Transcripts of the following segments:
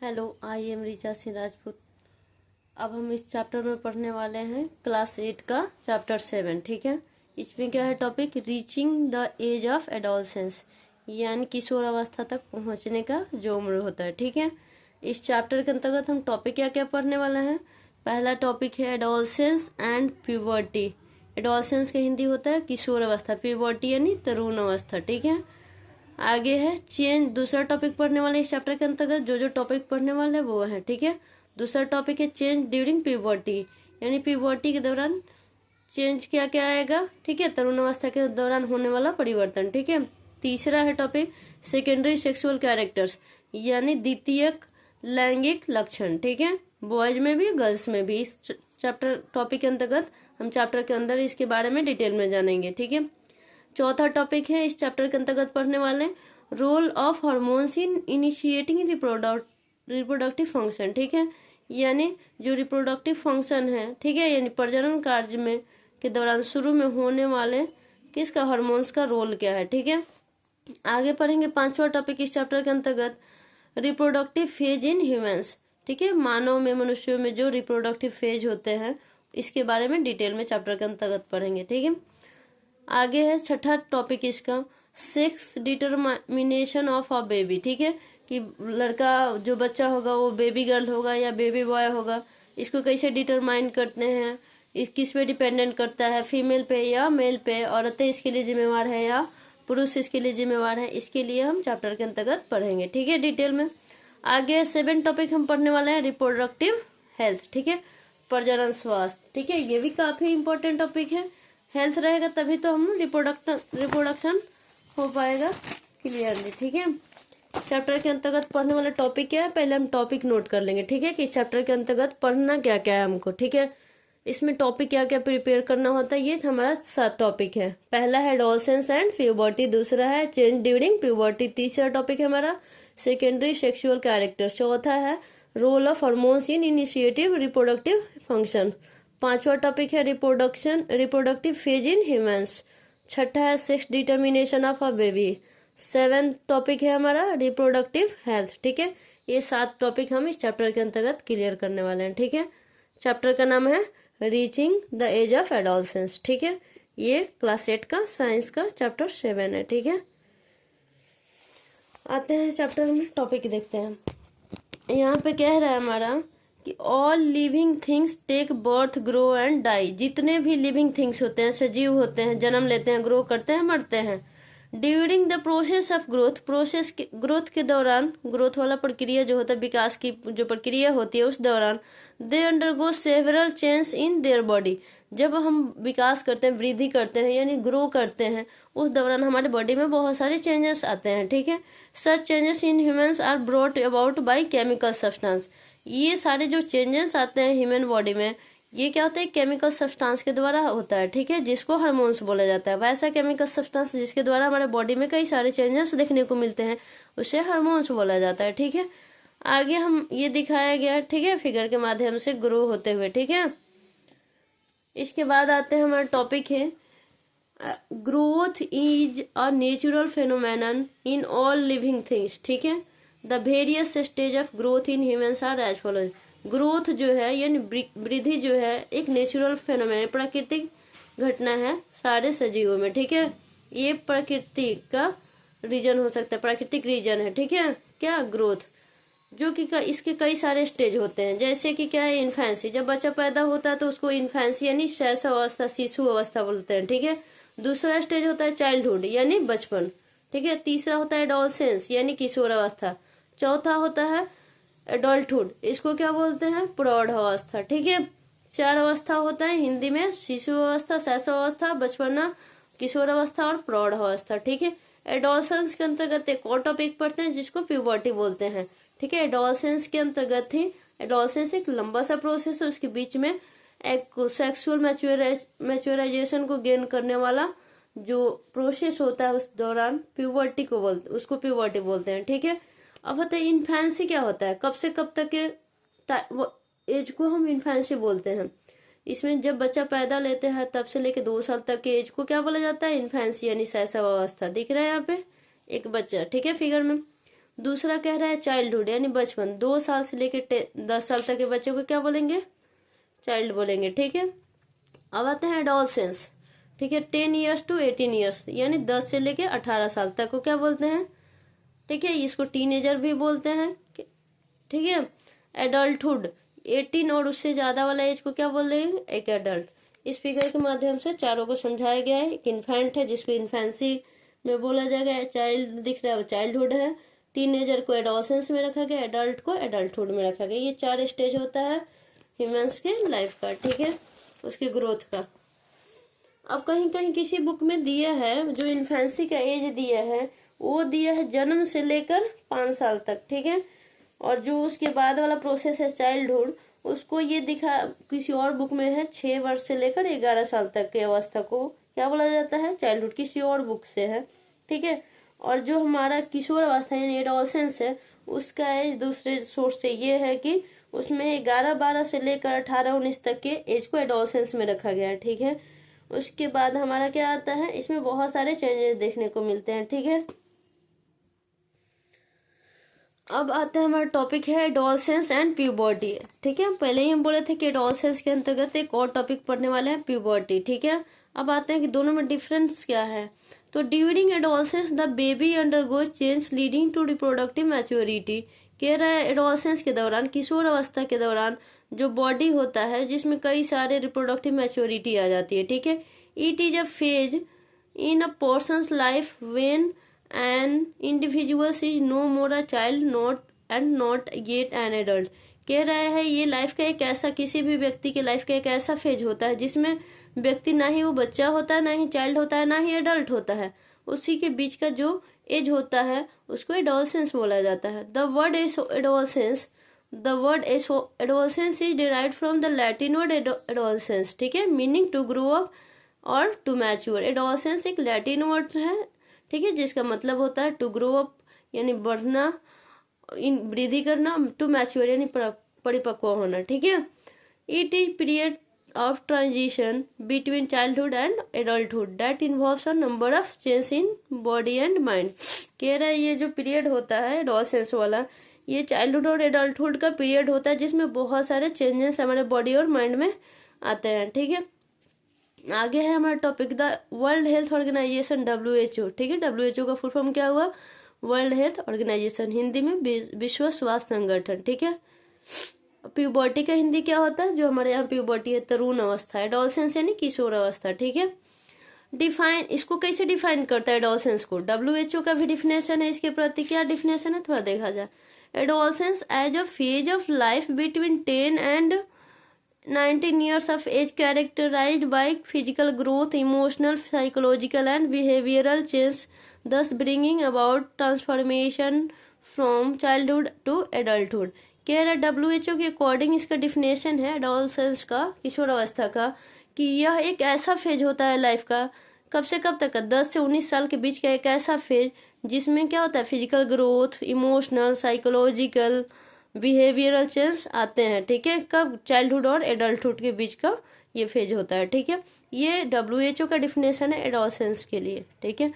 Hello, I am Richa Singh Rajput. अब हम इस चैप्टर में पढ़ने वाले हैं क्लास 8 का चैप्टर 7। ठीक है, इसमें क्या है topic, reaching the age of adolescence, यानी किशोर अवस्था तक पहुंचने का जो उम्र होता है। ठीक है, इस चैप्टर के अंतर्गत हम टॉपिक क्या क्या पढ़ने वाले हैं। पहला टॉपिक है एडोलसेंस एंड प्यूबर्टी। एडोलसेंस का हिंदी होता है किशोर अवस्था, प्यूबर्टी यानी तरुण अवस्था। ठीक है, आगे है चेंज। दूसरा टॉपिक पढ़ने वाले इस चैप्टर के अंतर्गत जो टॉपिक पढ़ने वाले हैं वो है। ठीक है, दूसरा टॉपिक है चेंज ड्यूरिंग प्यूबर्टी, यानी प्यूबर्टी के दौरान चेंज क्या क्या आएगा। ठीक है, तरुण अवस्था के दौरान होने वाला परिवर्तन। ठीक है, तीसरा है टॉपिक सेकेंडरी सेक्सुअल कैरेक्टर्स, यानी द्वितीयक लैंगिक लक्षण। ठीक है, बॉयज में भी गर्ल्स में भी। इस चैप्टर टॉपिक के अंतर्गत हम चैप्टर के अंदर इसके बारे में डिटेल में जानेंगे। ठीक है, चौथा टॉपिक है इस चैप्टर के अंतर्गत पढ़ने वाले role of hormones in initiating reproductive function. ठीक है, यानी जो रिप्रोडक्टिव फंक्शन है, ठीक है, यानी प्रजनन कार्य में के दौरान शुरू में होने वाले किसका हार्मोन्स का रोल क्या है। ठीक है, आगे पढ़ेंगे पांचवा टॉपिक इस चैप्टर के अंतर्गत रिप्रोडक्टिव फेज इन ह्यूमंस। ठीक है, मानव में, मनुष्यों में जो रिप्रोडक्टिव फेज होते हैं इसके बारे में डिटेल में चैप्टर के अंतर्गत पढ़ेंगे। ठीक है, आगे है छठा टॉपिक इसका sex determination of a baby. ठीक है, कि लड़का जो बच्चा होगा वो बेबी गर्ल होगा या बेबी बॉय होगा, इसको कैसे डिटरमाइन करते हैं, इस किस पे डिपेंडेंट करता है, फीमेल पे या मेल पे, औरतें इसके लिए जिम्मेवार है या पुरुष इसके लिए जिम्मेवार है, इसके लिए हम चैप्टर के अंतर्गत पढ़ेंगे। ठीक है, डिटेल में। आगे 7 टॉपिक हम पढ़ने वाले हैं रिप्रोडक्टिव हेल्थ। ठीक है, प्रजनन स्वास्थ्य। ठीक है, ये भी काफी इंपॉर्टेंट टॉपिक है। हेल्थ रहेगा तभी तो हम रिप्रोडक्शन हो पाएगा क्लियरली। ठीक है, चैप्टर के अंतर्गत पढ़ने वाला टॉपिक क्या है, पहले हम टॉपिक नोट कर लेंगे। ठीक है, कि इस चैप्टर के अंतर्गत पढ़ना क्या क्या है हमको। ठीक है, इसमें टॉपिक क्या क्या प्रिपेयर करना होता है, ये हमारा 7 टॉपिक है। पहला है एडोलसेंस एंड प्यूबर्टी, दूसरा है चेंज ड्यूरिंग प्यूबर्टी, तीसरा टॉपिक है हमारा सेकेंडरी सेक्सुअल कैरेक्टर, चौथा है role of hormones in initiative reproductive function, पांचवा टॉपिक है रिप्रोडक्टिव फेज इन ह्यूमंस, छठा है sex determination of a baby, 7 topic है हमारा रिप्रोडक्टिव हेल्थ। ठीक है, ये 7 टॉपिक हम इस चैप्टर के अंतर्गत क्लियर करने वाले हैं। ठीक है, चैप्टर का नाम है reaching the age of adolescence. ठीक है, ये क्लास 8 का साइंस का चैप्टर 7 है। ठीक है, आते हैं चैप्टर में, टॉपिक देखते हैं। यहाँ पे कह रहा है हमारा कि all living things take birth, grow and die. जितने भी लिविंग थिंग्स होते हैं, सजीव होते हैं, जन्म लेते हैं, ग्रो करते हैं, मरते हैं। During the process of growth, growth के दौरान, ग्रोथ वाला प्रक्रिया जो होता है, विकास की जो प्रक्रिया होती है उस दौरान they undergo several change in their body. जब हम विकास करते हैं, वृद्धि करते हैं यानी ग्रो करते हैं, उस दौरान हमारे बॉडी में बहुत सारे चेंजेस आते हैं। ठीक है, such changes in humans are brought about by chemical substance. ये सारे जो चेंजेस आते हैं ह्यूमन बॉडी में, ये क्या होता है, केमिकल सब्सटेंस के द्वारा होता है। ठीक है, जिसको हार्मोन्स बोला जाता है। वैसा केमिकल सब्सटेंस जिसके द्वारा हमारे बॉडी में कई सारे चेंजेस देखने को मिलते हैं, उसे हार्मोन्स बोला जाता है। ठीक है, आगे हम ये दिखाया गया, ठीक है, फिगर के माध्यम से ग्रो होते हुए। ठीक है, इसके बाद आते हैं हमारा टॉपिक है growth is a natural phenomenon in all living things. ठीक है, the various stage of growth in humans are as follows. Growth जो है यानी वृद्धि जो है एक नेचुरल फेनोमेन, प्राकृतिक घटना है सारे सजीवों में। ठीक है, ये प्रकृति का रीजन हो सकता है, प्राकृतिक रीजन है। ठीक है, क्या ग्रोथ, जो कि इसके कई सारे स्टेज होते हैं। जैसे कि क्या है, इन्फेंसी, जब बच्चा पैदा होता है तो उसको इन्फेंसी यानी शैशव अवस्था, शिशु अवस्था बोलते हैं। ठीक है, दूसरा स्टेज होता है चाइल्डहुड यानी बचपन। ठीक है, तीसरा होता है एडोलसेंस यानी किशोर अवस्था, चौथा होता है एडल्टहुड, इसको क्या बोलते हैं, प्रौढ़ अवस्था। ठीक है, 4 अवस्था होता है हिंदी में, शिशु अवस्था, शैशव अवस्था, बचपना, किशोर अवस्था और प्रौढ़ अवस्था। ठीक है, एडोलसेंस के अंतर्गत एक और टॉपिक पढ़ते हैं जिसको प्यूबर्टी बोलते हैं। ठीक है, एडोलसेंस के अंतर्गत ही, एडोलसेंस एक लंबा सा प्रोसेस है, उसके बीच में एक सेक्सुअल मैच्योराइजेशन को गेन करने वाला जो प्रोसेस होता है उस दौरान प्यूबर्टी को उसको प्यूबर्टी बोलते हैं। ठीक है, अब होता है इन्फेंसी, क्या होता है, कब से कब तक के एज को हम इन्फेंसी बोलते हैं। इसमें जब बच्चा पैदा लेते हैं तब से लेके 2 साल तक के एज को क्या बोला जाता है, इन्फेंसी यानी शैशव अवस्था। दिख रहा है यहाँ पे एक बच्चा, ठीक है, फिगर में। दूसरा कह रहा है चाइल्डहुड यानी बचपन, 2 साल से लेकर 10 साल तक के बच्चों को क्या बोलेंगे, चाइल्ड बोलेंगे, ठीक है। अब आते हैं एडोलसेंस, ठीक है, 10 ईयर्स टू 18 ईयर्स यानी 10 से लेकर 18 साल तक को क्या बोलते हैं, ठीक है, इसको टीनेजर भी बोलते हैं, ठीक है। एडल्टहुड 18 और उससे ज्यादा वाला एज को क्या बोल रहे हैं, एक एडल्ट। इस फिगर के माध्यम से चारों को समझाया गया है। एक इन्फेंट है जिसको इन्फेंसी में बोला जाएगा, चाइल्ड दिख रहा है वो चाइल्डहुड है, टीनेजर को एडोलसेंस में रखा गया, एडल्ट को एडल्टहुड में रखा गया। ये 4 स्टेज होता है ह्यूमंस के लाइफ का, ठीक है, उसकी ग्रोथ का। अब कहीं कहीं किसी बुक में दिया है जो इन्फेंसी का एज दिया है वो दिया है जन्म से लेकर 5 साल तक, ठीक है। और जो उसके बाद वाला प्रोसेस है चाइल्डहुड, उसको ये दिखा किसी और बुक में है 6 वर्ष से लेकर 11 साल तक की अवस्था को क्या बोला जाता है, चाइल्डहुड, किसी और बुक से है, ठीक है। और जो हमारा किशोर अवस्था यानी एडोलसेंस है उसका एज दूसरे सोर्स से ये है कि उसमें 11-12 से लेकर 18-19 तक के एज को एडोलसेंस में रखा गया है, ठीक है। उसके बाद हमारा क्या आता है, इसमें बहुत सारे चेंजेस देखने को मिलते हैं, ठीक है। अब आता है हमारा टॉपिक है एडोलसेंस एंड प्यूबर्टी, ठीक है। पहले ही हम बोले थे कि एडोलसेंस के अंतर्गत एक और टॉपिक पढ़ने वाले हैं प्यूबर्टी, ठीक है। अब आते हैं कि दोनों में डिफरेंस क्या है। तो during adolescence the baby undergoes change leading to reproductive maturity, कह रहा है एडोलसेंस के दौरान, किशोर अवस्था के दौरान जो बॉडी होता है जिसमें कई सारे रिप्रोडक्टिव मैच्योरिटी आ जाती है, ठीक है। It is a phase in a person's life when an individuals is no more a child not yet an adult, कह रहा है ये लाइफ का एक ऐसा, किसी भी व्यक्ति के लाइफ का एक ऐसा फेज होता है जिसमें व्यक्ति ना ही वो बच्चा होता है, ना ही चाइल्ड होता है, ना ही एडल्ट होता है, उसी के बीच का जो एज होता है उसको एडोलसेंस बोला जाता है। The word adolescence is derived from the Latin word adolescence, ठीक है, मीनिंग टू ग्रो अप और टू मैच्योर। एडोलसेंस एक लैटिन वर्ड है, ठीक है, जिसका मतलब होता है टू ग्रो अप यानी बढ़ना, इन वृद्धि करना, टू मैच्योर यानी परिपक्व होना, ठीक है। It is period of transition between childhood and adulthood that involves a number of changes in body and mind, कह रहा है ये जो पीरियड होता है एडोलसेंस वाला, ये चाइल्डहुड और एडल्टहुड का पीरियड होता है जिसमें बहुत सारे चेंजेस हमारे बॉडी और माइंड में आते हैं, ठीक है। आगे है हमारा topic the world health organization WHO, ठीक है। WHO का फुल फॉर्म क्या हुआ, वर्ल्ड हेल्थ ऑर्गेनाइजेशन, हिंदी में विश्व स्वास्थ्य संगठन, ठीक है। प्यूबर्टी का हिंदी क्या होता है, जो हमारे यहाँ प्यूबर्टी है तरुण अवस्था, एडोलसेंस यानी किशोर अवस्था, ठीक है। डिफाइन, इसको कैसे डिफाइन करता है एडोलसेंस को, WHO का भी डिफिनेशन है इसके प्रति, क्या डिफिनेशन है थोड़ा देखा जाए। Adolescence as a phase of life between 10 and 19 years of age characterized by physical growth, emotional, psychological and behavioral change, thus bringing about transformation from childhood to adulthood, कह रहा है WHO के अकॉर्डिंग इसका definition है adolescence का, किशोर अवस्था का, कि यह एक ऐसा फेज होता है लाइफ का, कब से कब तक का, 10 से 19 साल के बीच का एक ऐसा फेज जिसमें क्या होता है, physical growth, emotional, psychological, behavioural change आते हैं, ठीक है। कब, चाइल्डहुड और एडल्टहुड के बीच का ये फेज होता है, ठीक है। ये WHO का डिफिनेशन है एडोलसेंस के लिए, ठीक है।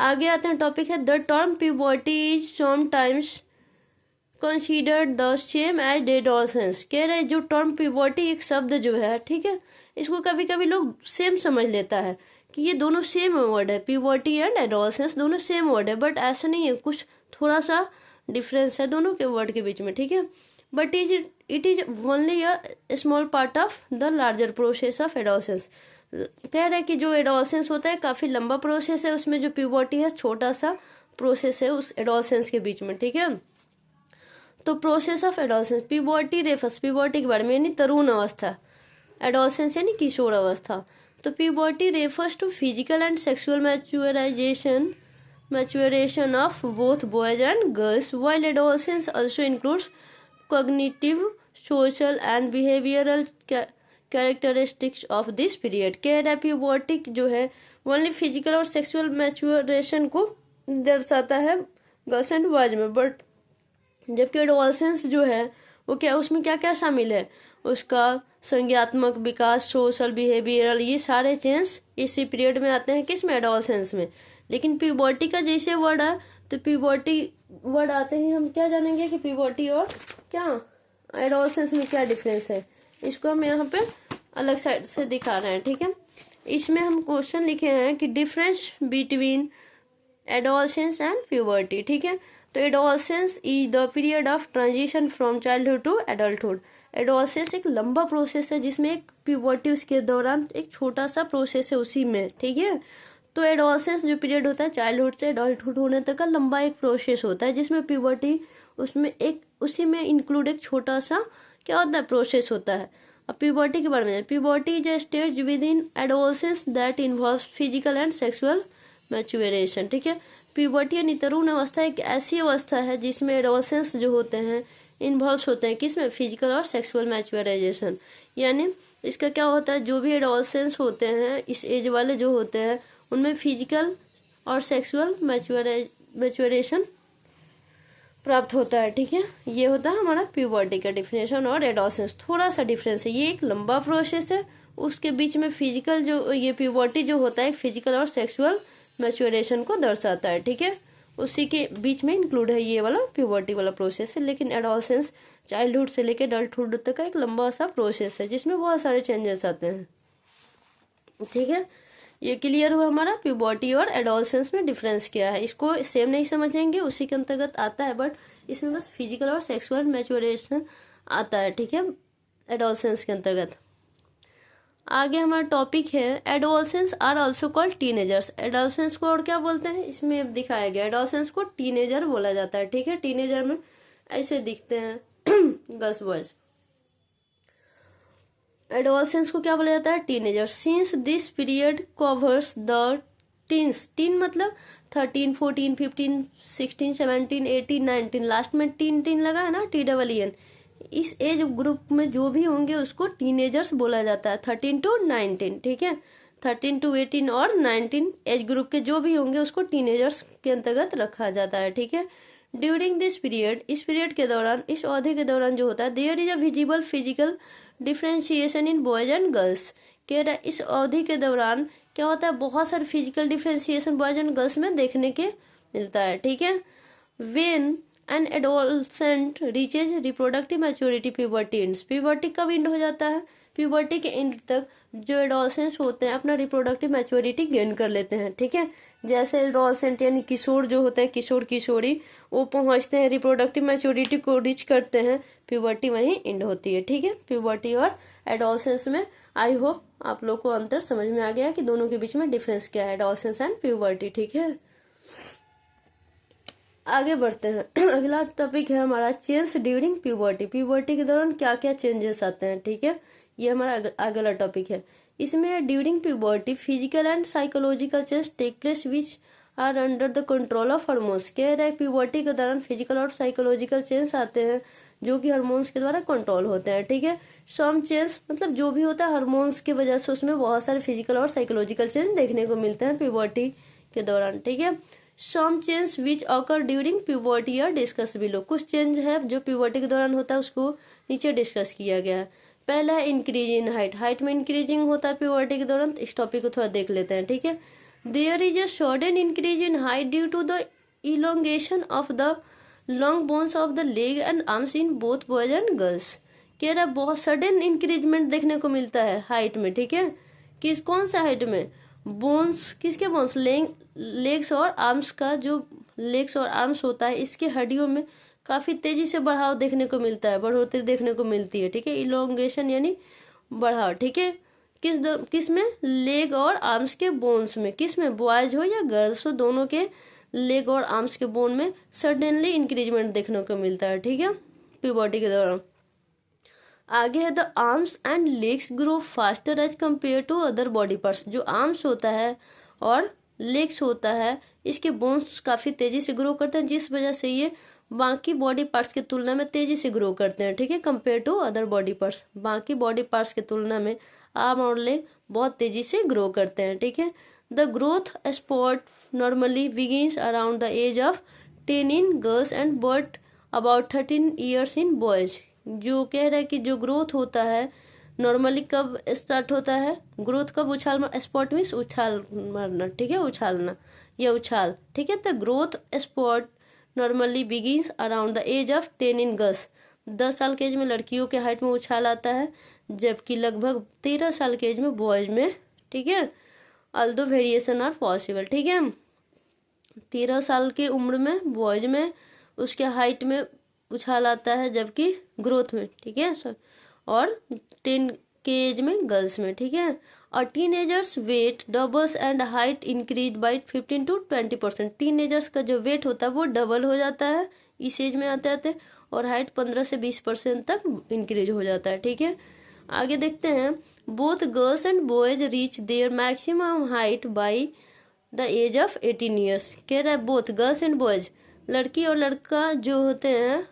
आगे आते हैं टॉपिक है the term puberty is sometimes considered the same as adolescence, कह रहे जो टर्म प्यूबर्टी एक शब्द जो है, ठीक है, इसको कभी कभी लोग सेम समझ लेता है कि ये दोनों सेम वर्ड है, प्यूबर्टी एंड एडोलसेंस दोनों सेम वर्ड है, बट ऐसा नहीं है, कुछ थोड़ा सा डिफरेंस है दोनों के वर्ड के बीच में, ठीक है। But it is only a small part of the larger process of adolescence, कह रहे हैं कि जो एडोलसेंस होता है काफी लंबा प्रोसेस है, उसमें जो प्यूबर्टी है छोटा सा प्रोसेस है उस एडोलसेंस के बीच में, ठीक है। तो process of adolescence, puberty refers, puberty के बारे में यानी तरुण अवस्था, एडोलसेंस यानी किशोर अवस्था। तो puberty refers to physical and sexual maturation of both boys and girls, while adolescence also includes cognitive, social and behavioral characteristics of this period, कह रहा है प्यूबर्टी जो है ओनली फिजिकल और सेक्सुअल मैच्योरेशन को दर्शाता है गर्ल्स एंड बॉयज में, बट जबकि एडोलसेंस जो है वो क्या, उसमें क्या क्या शामिल है, उसका संज्ञात्मक विकास, सोशल, बिहेवियरल, ये सारे चेंज इसी पीरियड में आते हैं, किस में, एडोलसेंस में। लेकिन प्यूबर्टी का जैसे वर्ड है तो प्यूबर्टी वर्ड आते ही हम क्या जानेंगे कि प्यूबर्टी और क्या एडोलसेंस में क्या डिफरेंस है। इसको हम यहाँ पे अलग साइड से दिखा रहे हैं, ठीक है। इसमें हम क्वेश्चन लिखे हैं कि difference between adolescence and puberty, ठीक है। तो adolescence is the period of transition from childhood to adulthood. Adolescence एक लंबा प्रोसेस है जिसमें एक प्यूबर्टी उसके दौरान एक छोटा सा प्रोसेस है उसी में, ठीक है। तो एडोलसेंस जो पीरियड होता है चाइल्डहुड से एडल्टहुड होने तक का लंबा एक प्रोसेस होता है जिसमें प्यूबर्टी उसमें एक उसी में इंक्लूड एक छोटा सा क्या होता है प्रोसेस होता है। अब प्यूबर्टी के बारे में, puberty is a stage with in adolescence that involves physical and sexual maturation, ठीक है। प्यूबर्टी यानी तरुण अवस्था एक ऐसी अवस्था है जिसमें एडोलसेंस जो होते हैं इन्वॉल्व होते हैं किसमें, फिजिकल और सेक्सुअल मैच्योराइजेशन। यानी इसका क्या होता है, जो भी एडोलसेंस होते हैं इस एज वाले जो होते हैं उनमें फिजिकल और सेक्सुअल मैच्योरेशन प्राप्त होता है, ठीक है। ये होता है हमारा प्यूबर्टी का डिफिनेशन। और एडोलसेंस थोड़ा सा डिफरेंस है, ये एक लंबा प्रोसेस है, उसके बीच में फिजिकल जो ये प्यूबर्टी जो होता है फिजिकल और सेक्सुअल मैच्योरेशन को दर्शाता है, ठीक है। उसी के बीच में इंक्लूड है ये वाला प्यूबर्टी वाला प्रोसेस है। लेकिन एडोलसेंस चाइल्डहुड से लेकर एडल्टहुड तक का एक लंबा सा प्रोसेस है जिसमें बहुत सारे चेंजेस आते हैं, ठीक है। ये क्लियर हुआ हमारा प्यूबर्टी और एडोलसेंस में डिफरेंस क्या है। इसको सेम नहीं समझेंगे, उसी के अंतर्गत आता है, बट इसमें बस फिजिकल और सेक्सुअल मैच्योरेशन आता है, ठीक है, एडोलसेंस के अंतर्गत। आगे हमारा टॉपिक है adolescence are also called teenagers. Adolescence को और क्या बोलते हैं, इसमें अब दिखाया गया एडोलसेंस को टीनेजर बोला जाता है, ठीक है। टीनेजर में ऐसे दिखते हैं गर्ल्स बॉयज। एडोलसेंस को क्या बोला जाता है, teenager. Since this period covers the teens, tin मतलब 13, 14, 15, 16, 17, 18, 19, लास्ट में टीन लगा है ना, TEEN। इस एज ग्रुप में जो भी होंगे उसको टीनेजर्स बोला जाता है, 13 to 19, ठीक है। 13 to 18 और 19 एज ग्रुप के जो भी होंगे उसको टीनेजर्स के अंतर्गत रखा जाता है, ठीक है। ड्यूरिंग दिस पीरियड, इस पीरियड के दौरान, इस अवधि के दौरान जो होता है, there is a visible physical differentiation in boys and girls. कह रहा है इस अवधि के दौरान क्या होता है, बहुत सारे physical differentiation boys and girls में देखने के मिलता है, ठीक है। When an adolescent reaches reproductive maturity, puberty ends. Puberty कब एंड हो जाता है, प्यूबर्टी के एंड तक जो एडोलसेंट्स होते हैं अपना रिप्रोडक्टिव मैच्योरिटी गेन कर लेते हैं, ठीक है। जैसे एडोलसेंट यानी किशोर जो होते हैं, किशोर किशोरी, वो पहुंचते हैं रिप्रोडक्टिव मैच्योरिटी को रीच करते हैं, प्यूबर्टी वहीं एंड होती है, ठीक है। प्यूबर्टी और एडोलसेंस में आई होप आप लोग को अंतर समझ में आ गया कि दोनों के बीच में डिफरेंस क्या है, एडोलसेंस एंड प्यूबर्टी, ठीक है। आगे बढ़ते हैं। अगला टॉपिक है हमारा चेंज ड्यूरिंग प्यूबर्टी। प्यूबर्टी के दौरान क्या क्या चेंजेस आते हैं, ठीक है, ये हमारा अगला टॉपिक है। इसमें during puberty physical and psychological change take place which are under the control of hormones. कह रहे हैं प्यूबर्टी के दौरान फिजिकल और साइकोलॉजिकल चेंज आते हैं जो कि हार्मोन्स के द्वारा कंट्रोल होते हैं, ठीक है। सम चेंज मतलब जो भी होता है हार्मोन्स की वजह से उसमें बहुत सारे फिजिकल और साइकोलॉजिकल चेंज देखने को मिलते हैं प्यूबर्टी के दौरान, ठीक है। Some change which occur during puberty are discuss below. कुछ चेंज है जो प्यूबर्टी के दौरान होता है उसको नीचे डिस्कस किया गया है। पहला है इंक्रीज इन हाइट, हाइट में इंक्रीजिंग होता है प्यूबर्टी के दौरान, इस टॉपिक को थोड़ा देख लेते हैं, ठीक है। There is a sudden increase in height due to the elongation of the long bones of the leg and arms in both boys and girls. कह रहा बहुत सडन इंक्रीजमेंट देखने को मिलता है हाइट में, ठीक है। कौन सा हाइट में, बोन्स, किसके बोन्स, लेग्स और आर्म्स का, जो लेग्स और आर्म्स होता है इसके हड्डियों में काफी तेजी से बढ़ाव देखने को मिलता है, बढ़ोतरी देखने को मिलती है, ठीक है। इलोंगेशन यानी बढ़ाव, ठीक है। किस में, लेग और आर्म्स के बोन्स में, किस में, बॉयज हो या गर्ल्स हो, दोनों के लेग और आर्म्स के बोन में सडनली इंक्रीजमेंट देखने को मिलता है, ठीक है, प्यूबर्टी के दौरान। आगे है the arms and legs grow faster as compare to other body parts. जो आर्म्स होता है और लेग्स होता है इसके बोन्स काफी तेजी से ग्रो करते हैं, जिस वजह से ये बाकी बॉडी पार्ट्स की तुलना में तेजी से ग्रो करते हैं, ठीक है, compare to other body parts. बाकी बॉडी पार्ट्स की तुलना में आर्म और लेग बहुत तेजी से ग्रो करते हैं, ठीक है। The growth spurt normally begins around the age of 10 in girls and but about 13 years in boys. जो कह रहा है कि जो ग्रोथ होता है नॉर्मली कब स्टार्ट होता है, ग्रोथ कब, उछाल मार, स्पॉट मीन्स उछाल मारना, ठीक है, उछालना या उछाल, ठीक है। The growth spurt normally begins around the age of 10 in girls. 10 साल के एज में लड़कियों के हाइट में उछाल आता है, जबकि लगभग 13 साल के एज में बॉयज में, ठीक है, ऑल्दो वेरिएशन आर पॉसिबल, ठीक है। 13 साल की उम्र में बॉयज में उसके हाइट में उछाल आता है, जबकि ग्रोथ में, ठीक है, और 10 के एज में गर्ल्स में, ठीक है। और teenagers weight doubles and height increase by 15 to 20%। Teenagers का जो वेट होता है वो डबल हो जाता है इस एज में आते आते, और हाइट 15 से 20% तक इंक्रीज हो जाता है, ठीक है। आगे देखते हैं, both girls and boys reach their maximum height by the age of 18 years. कह रहा है बोथ गर्ल्स एंड बॉयज, लड़की और लड़का जो होते हैं,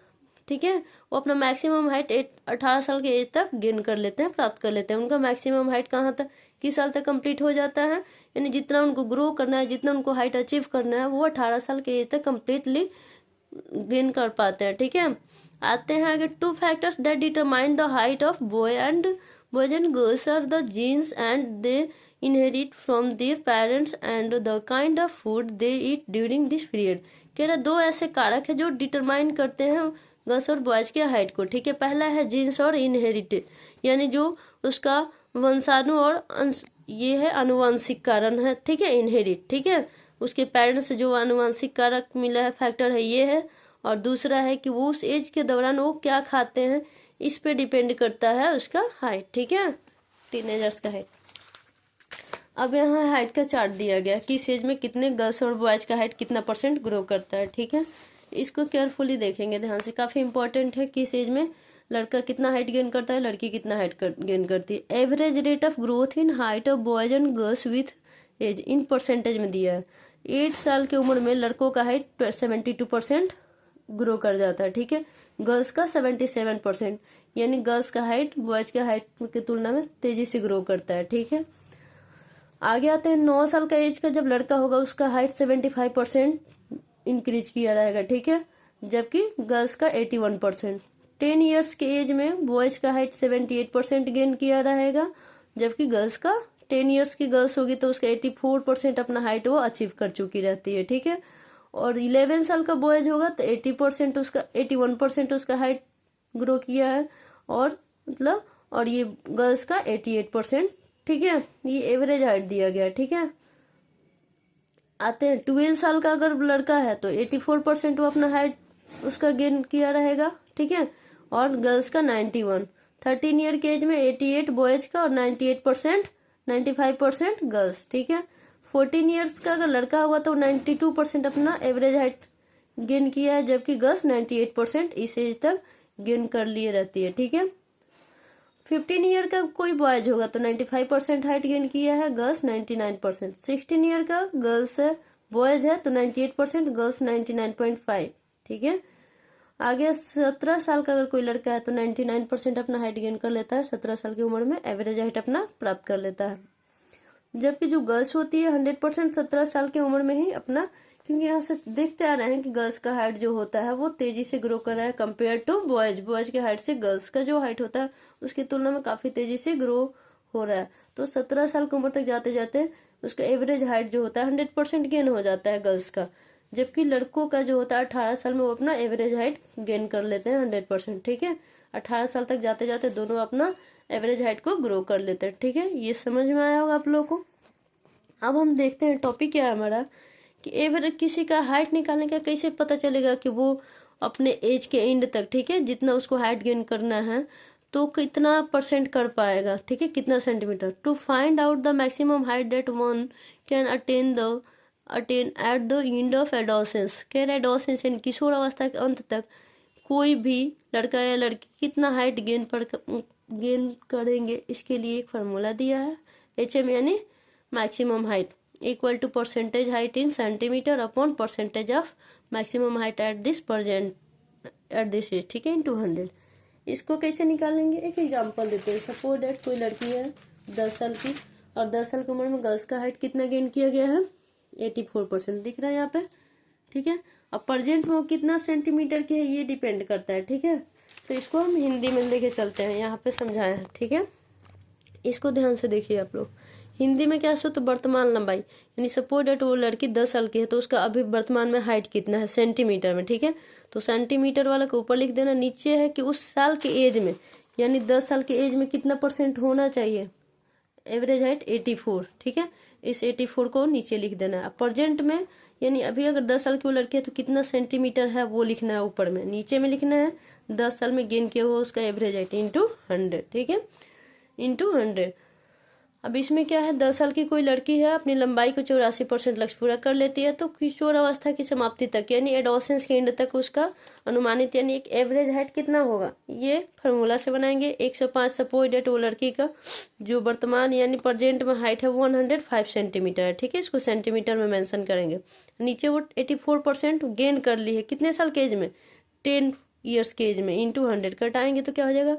ठीक है, वो अपना मैक्सिमम हाइट 18 साल के एज तक गेन कर लेते हैं, प्राप्त कर लेते हैं। उनका मैक्सिमम हाइट कहाँ तक, किस साल तक कंप्लीट हो जाता है, यानी जितना उनको ग्रो करना है, जितना उनको हाइट अचीव करना है, वो 18 साल के एज तक कम्प्लीटली गेन कर पाते हैं, ठीक है। आते हैं आगे, 2 factors that determine the height of boys and girls are the genes and they inherit from their parents and the kind of food they eat during this period. कह रहा 2 ऐसे कारक है जो डिटरमाइन करते हैं गर्ल्स और बॉयज के हाइट को, ठीक है। पहला है जीन्स और इनहेरिटेड, यानी जो उसका वंशाणु और ये है अनुवांशिक कारण है, ठीक है, इनहेरिट, ठीक है, उसके पेरेंट्स से जो अनुवांशिक कारक मिला है, फैक्टर है, ये है। और दूसरा है कि वो उस एज के दौरान वो क्या खाते हैं, इस पे डिपेंड करता है उसका हाइट, ठीक है, टीनेजर्स का हाइट। अब यहाँ हाइट का चार्ट दिया गया, किस एज में कितने गर्ल्स और बॉयज का हाइट कितना % ग्रो करता है, ठीक है। इसको केयरफुली देखेंगे ध्यान से, काफी इंपॉर्टेंट है, किस एज में लड़का कितना हाइट गेन करता है, लड़की कितना हाइट गेन करती है। Average rate of growth in height of boys and girls with age in percentage में दिया है। 8 साल की उम्र में लड़कों का हाइट 72% ग्रो कर जाता है, ठीक है, गर्ल्स का 77%, यानी गर्ल्स का हाइट बॉयज के हाइट की तुलना में तेजी से ग्रो करता है, ठीक है। आगे आते हैं, 9 साल का एज का जब लड़का होगा उसका हाइट 75% इंक्रीज किया रहेगा, ठीक है, जबकि गर्ल्स का 81%। 10 ईयर्स के एज में बॉयज का हाइट 78% गेन किया रहेगा, जबकि गर्ल्स का 10 ईयर्स की गर्ल्स होगी तो उसका 84% अपना हाइट वो अचीव कर चुकी रहती है, ठीक है। और 11 साल का बॉयज होगा तो 81% उसका हाइट ग्रो किया है, और मतलब और ये गर्ल्स का 88%, ठीक है, ये एवरेज हाइट दिया गया, ठीक है। आते हैं, 12 साल का अगर लड़का है तो 84% वो अपना हाइट उसका गेन किया रहेगा, ठीक है, और गर्ल्स का 91। 13 ईयर के एज में 88 बॉयज का और 95% गर्ल्स, ठीक है। 14 ईयर्स का अगर लड़का होगा तो 92% अपना एवरेज हाइट गेन किया है, जबकि गर्ल्स 98% इस एज तक गेन कर लिए रहती है, ठीक है। 15 ईयर का कोई बॉयज होगा तो 95% हाइट गेन किया है, गर्ल्स 99%। 16 ईयर का गर्ल्स है बॉयज है तो 98%, गर्ल्स 99.5, ठीक है। आगे 17 साल का अगर कोई लड़का है तो 99% अपना हाइट गेन कर लेता है, 17 साल की उम्र में एवरेज हाइट अपना प्राप्त कर लेता है। जबकि जो गर्ल्स होती है 100% 17 साल की उम्र में ही अपना, क्योंकि यहाँ से देखते आ रहे हैं कि गर्ल्स का हाइट जो होता है वो तेजी से ग्रो कर रहा है कंपेयर टू बॉयज के हाइट से गर्ल्स का जो हाइट होता है उसकी तुलना में काफी तेजी से ग्रो हो रहा है। तो 17 साल की उम्र तक जाते जाते उसका एवरेज हाइट जो होता है 100% गेन हो जाता है गर्ल्स का, जबकि लड़कों का जो होता है 18 साल में वो अपना एवरेज हाइट गेन कर लेते हैं 100%, ठीक है। 18 साल तक जाते जाते दोनों अपना एवरेज हाइट को ग्रो कर लेते हैं, ठीक है। ये समझ में आया होगा आप लोगों को। अब हम देखते हैं टॉपिक क्या है हमारा, कि एवरेज किसी का हाइट निकालने का कैसे पता चलेगा कि वो अपने एज के एंड तक, ठीक है, जितना उसको हाइट गेन करना है तो कितना % कर पाएगा, ठीक है, कितना centimetre. To find out the maximum height that one can attain at the end of adolescence. कह रहे एडोलेसेंस यानी किशोर अवस्था के अंत तक कोई भी लड़का या लड़की कितना हाइट गेन करेंगे, इसके लिए एक फार्मूला दिया है, HM यानी maximum height equal to percentage height in centimetre upon percentage of maximum height at this age, ठीक है, इनटू 100। इसको कैसे निकालेंगे, एक एग्जांपल देते हैं। सपोज दैट कोई लड़की है 10 साल की, और 10 साल की उम्र में गर्ल्स का हाइट कितना गेन किया गया है, 84% दिख रहा है यहाँ पे, ठीक है। अब प्रेजेंट में वो कितना सेंटीमीटर की है ये डिपेंड करता है, ठीक है। तो इसको हम हिंदी में लेके चलते हैं, यहाँ पे समझाए हैं, ठीक है। इसको ध्यान से देखिए आप लोग हिंदी में क्या तो वर्तमान लंबाई, यानी सपोज डेट वो लड़की 10 साल की है तो उसका अभी वर्तमान में हाइट कितना है सेंटीमीटर में, ठीक है। तो सेंटीमीटर वाला को ऊपर लिख देना, नीचे है कि उस साल के एज में, यानी 10 साल के एज में कितना % होना चाहिए, एवरेज हाइट 84, ठीक है। इस 84 को नीचे लिख देना है। प्रेजेंट में यानी अभी अगर 10 साल की वो लड़की है तो कितना सेंटीमीटर है वो लिखना है ऊपर में, नीचे में लिखना है 10 साल में गेन किया हुआ उसका एवरेज हाइट इंटू 100, ठीक है, इंटू 100। अब इसमें क्या है, 10 साल की कोई लड़की है, अपनी लंबाई को 84% लक्ष्य पूरा कर लेती है तो किशोर अवस्था की समाप्ति तक यानी एडोलेसेंस के एंड तक उसका अनुमानित यानी एक एवरेज हाइट कितना होगा, ये फार्मूला से बनाएंगे। 105 सपोज डेट वो लड़की का जो वर्तमान यानी प्रेजेंट में हाइट है 105 सेंटीमीटर है, ठीक है। इसको सेंटीमीटर में मेंशन करेंगे। नीचे वो 84% गेन कर ली है कितने साल के एज में, 10 ईयर्स के एज में, इंटू 100 कटाएंगे तो क्या हो जाएगा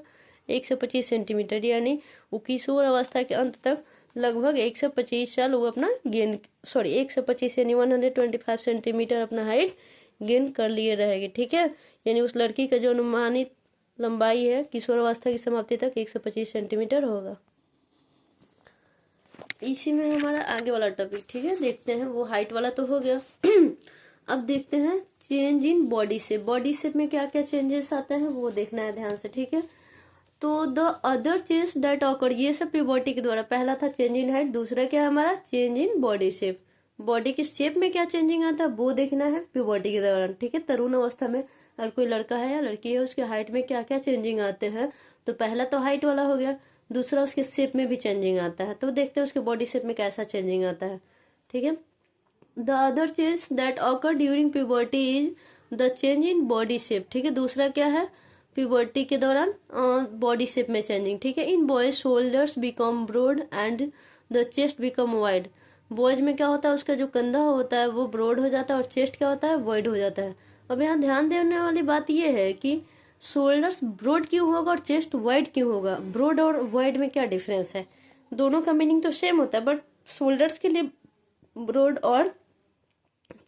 125 सेंटीमीटर, यानी वो किशोर अवस्था के अंत तक लगभग 125 साल वो अपना गेन 125 यानी 125 सेंटीमीटर अपना हाइट गेन कर लिए रहेगी, ठीक है। यानी उस लड़की का जो अनुमानित लंबाई है किशोर अवस्था की समाप्ति तक 125 सेंटीमीटर होगा। इसी में हमारा आगे वाला टॉपिक, ठीक है, देखते हैं। वो हाइट वाला तो हो गया। अब देखते हैं change in body shape. Body shape में क्या क्या चेंजेस आते हैं वो देखना है ध्यान से, ठीक है। तो the other change that occur, ये सब प्यूबर्टी के द्वारा, पहला था चेंज इन हाइट, दूसरा क्या हमारा change in body shape. Body के शेप में क्या चेंजिंग आता है वो देखना है प्यूबर्टी के दौरान, ठीक है। तरुण अवस्था में अगर कोई लड़का है या लड़की है उसके हाइट में क्या क्या चेंजिंग आते हैं, तो पहला तो हाइट वाला हो गया, दूसरा उसके शेप में भी चेंजिंग आता है। तो देखते हैं उसके बॉडी शेप में कैसा चेंजिंग आता है, ठीक है। The other change that occur during puberty is the change in body shape, ठीक है। दूसरा क्या है प्यूबर्टी के दौरान बॉडी शेप में चेंजिंग, ठीक है। In boys shoulders become broad and the chest become wide. Boys में क्या होता है उसका जो कंधा होता है वो ब्रॉड हो जाता है और चेस्ट क्या होता है वाइड हो जाता है। अब यहाँ ध्यान देने वाली बात यह है कि शोल्डर्स ब्रॉड क्यों होगा और चेस्ट वाइड क्यों होगा। ब्रॉड और वाइड में क्या डिफरेंस है, दोनों का मीनिंग तो सेम होता है, बट शोल्डर्स के लिए ब्रॉड और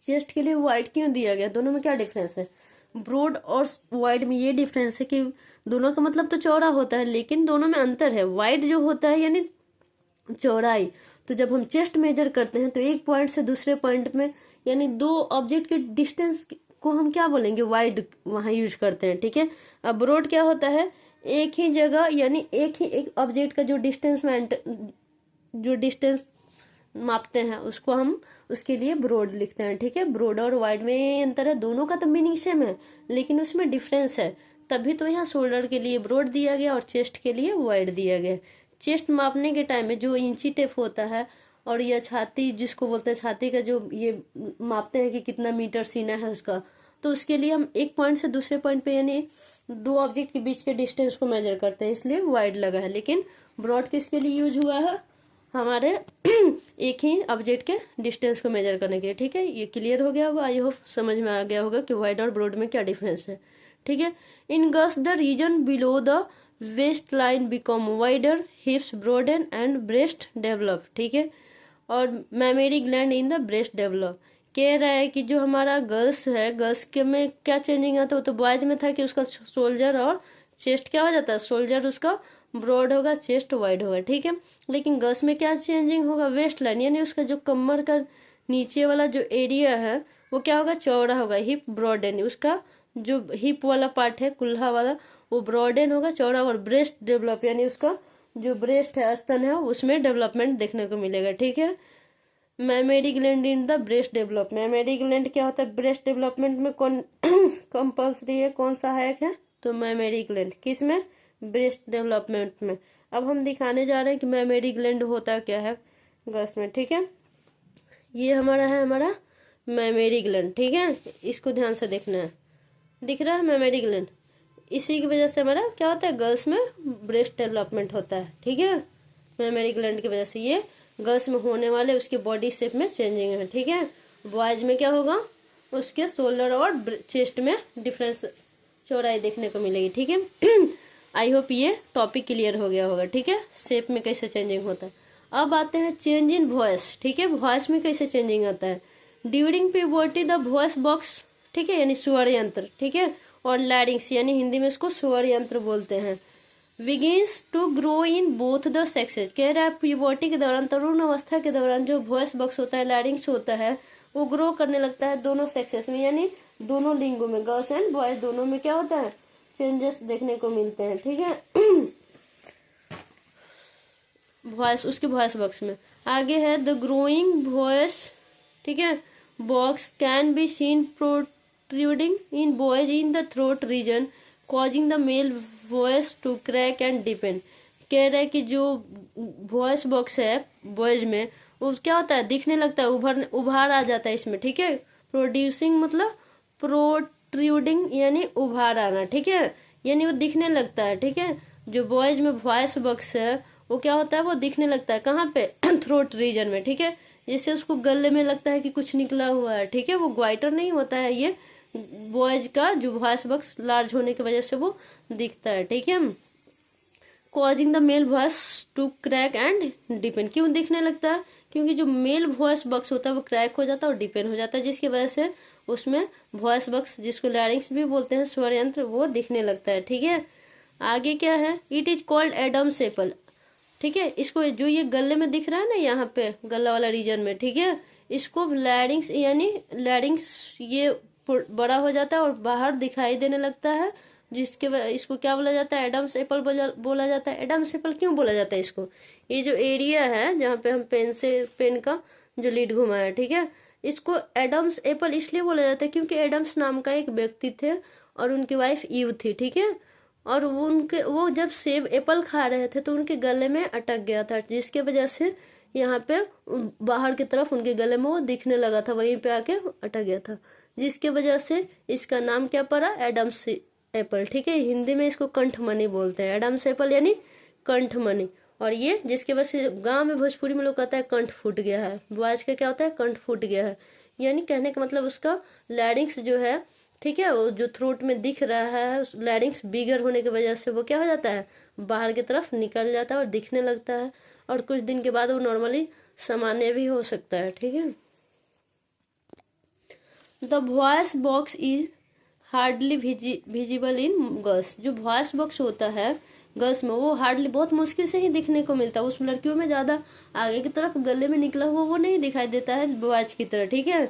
चेस्ट के लिए वाइड क्यों दिया गया, दोनों में क्या डिफरेंस है। ब्रॉड और वाइड में ये डिफरेंस है कि दोनों का मतलब तो चौड़ा होता है लेकिन दोनों में अंतर है। वाइड जो होता है यानी चौड़ाई, तो जब हम चेस्ट मेजर करते हैं तो एक पॉइंट से दूसरे पॉइंट में यानी दो ऑब्जेक्ट के डिस्टेंस को हम क्या बोलेंगे, वाइड वहां यूज करते हैं, ठीक है। अब ब्रॉड क्या होता है, एक ही जगह यानी एक ऑब्जेक्ट का जो डिस्टेंस मापते हैं उसको हम उसके लिए ब्रॉड लिखते हैं, ठीक है। ब्रॉड और वाइड में अंतर है, दोनों का तो मीनिंग सेम है लेकिन उसमें डिफरेंस है, तभी तो यहाँ शोल्डर के लिए ब्रॉड दिया गया और चेस्ट के लिए वाइड दिया गया। चेस्ट मापने के टाइम में जो इंची टेप होता है और यह छाती जिसको बोलते हैं छाती का जो ये मापते हैं कि कितना मीटर सीना है उसका, तो उसके लिए हम एक पॉइंट से दूसरे पॉइंट पे यानी दो ऑब्जेक्ट के बीच के डिस्टेंस को मेजर करते हैं, इसलिए वाइड लगा है। लेकिन ब्रॉड किसके लिए यूज हुआ है, हमारे एक ही ऑब्जेक्ट के डिस्टेंस को मेजर करने के लिए, ठीक है। ये क्लियर हो गया होगा, आई होप समझ में आ गया होगा कि वाइड और ब्रॉड में क्या डिफरेंस है, ठीक है। In girls the region below the waist line become wider, hips broaden and breast develop, ठीक है। और mammary gland in the breast develop. कह रहा है कि जो हमारा गर्ल्स है, गर्ल्स के में क्या चेंजिंग आता है, वो तो बॉयज में था कि उसका शोल्डर और चेस्ट क्या हो जाता है, शोल्डर उसका ब्रॉड होगा, चेस्ट वाइड होगा, ठीक है। लेकिन गर्ल्स में क्या चेंजिंग होगा, वेस्ट लाइन यानी उसका जो कमर का नीचे वाला जो एरिया है वो क्या होगा, चौड़ा होगा। हिप ब्रॉडन, उसका जो हिप वाला पार्ट है कुल्हा वाला वो ब्रॉडन होगा, चौड़ा। और ब्रेस्ट डेवलप यानी उसका जो ब्रेस्ट है स्तन है उसमें डेवलपमेंट देखने को मिलेगा, ठीक है। Mammary gland in the breast develop, mammary gland क्या होता है ब्रेस्ट डेवलपमेंट में कौन कंपल्सरी है, कौन सहायक है, तो मैमेरी ग्लैंड किस में, ब्रेस्ट डेवलपमेंट में। अब हम दिखाने जा रहे हैं कि मैमेरी ग्लैंड होता क्या है गर्ल्स में, ठीक है। ये हमारा है हमारा मैमेरी ग्लैंड, ठीक है, इसको ध्यान से देखना है, दिख रहा है मैमेरी ग्लैंड। इसी की वजह से हमारा क्या होता है गर्ल्स में ब्रेस्ट डेवलपमेंट होता है, ठीक है। मैमेरी ग्लैंड की वजह से ये गर्ल्स में होने वाले उसके बॉडी शेप में चेंजिंग है, ठीक है। बॉयज में क्या होगा, उसके शोल्डर और चेस्ट में डिफरेंस चौड़ाई देखने को मिलेगी, ठीक है। आई होप ये टॉपिक क्लियर हो गया होगा, ठीक है, शेप में कैसे चेंजिंग होता है। अब आते हैं चेंज इन वॉइस, ठीक है। वॉइस में कैसे चेंजिंग आता है, during puberty the voice box, ठीक है, यानी स्वर यंत्र, ठीक है। और लैरिंग्स यानी हिंदी में इसको स्वर यंत्र बोलते हैं। Begins to grow in both the sexes. कह रहा है प्यूबर्टी के दौरान, तरुण अवस्था के दौरान जो वॉइस बॉक्स होता है, लैरिंग्स होता है, वो ग्रो करने लगता है दोनों सेक्सेस में, यानी दोनों लिंगों में, गर्ल्स एंड बॉयज दोनों में क्या होता है, चेंजेस देखने को मिलते हैं। ठीक है, वॉइस, उसके वॉइस बॉक्स में। आगे है द ग्रोइंग वॉइस, ठीक है, box can be seen protruding in boys in the throat region causing the male voice to crack and depend. कह रहे हैं कि जो वॉइस बॉक्स है बॉयज में, वो क्या होता है, दिखने लगता है, उभार आ जाता है इसमें। ठीक है, प्रोड्यूसिंग मतलब प्रोट्रूडिंग यानी उभार आना। ठीक है, यानी वो दिखने लगता है। ठीक है, जो बॉयज में वॉइस बॉक्स है वो क्या होता है, वो दिखने लगता है कहाँ पे, थ्रोट रीजन में। ठीक है, जैसे उसको गले में लगता है कि कुछ निकला हुआ है। ठीक है, वो ग्वाइटर नहीं होता है, ये बॉयज का जो वॉइस बॉक्स लार्ज होने की वजह से वो दिखता है। ठीक है, causing the male voice to crack and depend. क्यों दिखने लगता है, क्योंकि जो मेल वॉइस बॉक्स होता है वो क्रैक हो जाता है और डिपेंड हो जाता है, जिसकी वजह से उसमें वॉइस बॉक्स, जिसको लैरिंग्स भी बोलते हैं, स्वर यंत्र, वो दिखने लगता है। ठीक है, आगे क्या है, it is called Adam's apple. ठीक है, इसको जो ये गले में दिख रहा है ना, यहाँ पे गला वाला रीजन में, ठीक है, इसको लैरिंग्स यानी लैरिंग्स ये बड़ा हो जाता है और बाहर दिखाई देने लगता है, जिसके इसको क्या बोला जाता है, एडम्स एप्पल बोला जाता है। एडम्स एप्पल क्यों बोला जाता है इसको, ये जो एरिया है जहाँ पे हम पेन का जो लीड घुमा है, ठीक है, इसको एडम्स एप्पल इसलिए बोला जाता है क्योंकि एडम्स नाम का एक व्यक्ति थे और उनकी वाइफ ईव थी। ठीक है, और वो जब सेब एप्पल खा रहे थे तो उनके गले में अटक गया था, जिसके वजह से यहाँ पे बाहर की तरफ उनके गले में वो दिखने लगा था, वहीं पे आके अटक गया था, जिसके वजह से इसका नाम क्या पड़ा, एडम्स एप्पल। ठीक है, हिंदी में इसको कंठमणि बोलते हैं, एडम्स एप्पल यानी कंठमणि। और ये जिसके वजह से गांव में भोजपुरी में लोग कहता है कंठ फूट गया है, बॉयज का क्या होता है, कंठ फूट गया है, यानी कहने का मतलब उसका लैरिंग्स जो है, ठीक है, वो जो थ्रोट में दिख रहा है, लैरिंग्स बिगर होने की वजह से वो क्या हो जाता है, बाहर की तरफ निकल जाता है और दिखने लगता है, और कुछ दिन के बाद वो नॉर्मली सामान्य भी हो सकता है। ठीक है, the voice box is hardly visible in girls. जो वॉइस बॉक्स होता है गर्ल्स में, वो हार्डली बहुत मुश्किल से ही दिखने को मिलता है, उस लड़कियों में ज्यादा आगे की तरफ गले में निकला हुआ वो नहीं दिखाई देता है बॉयज की तरह। ठीक है,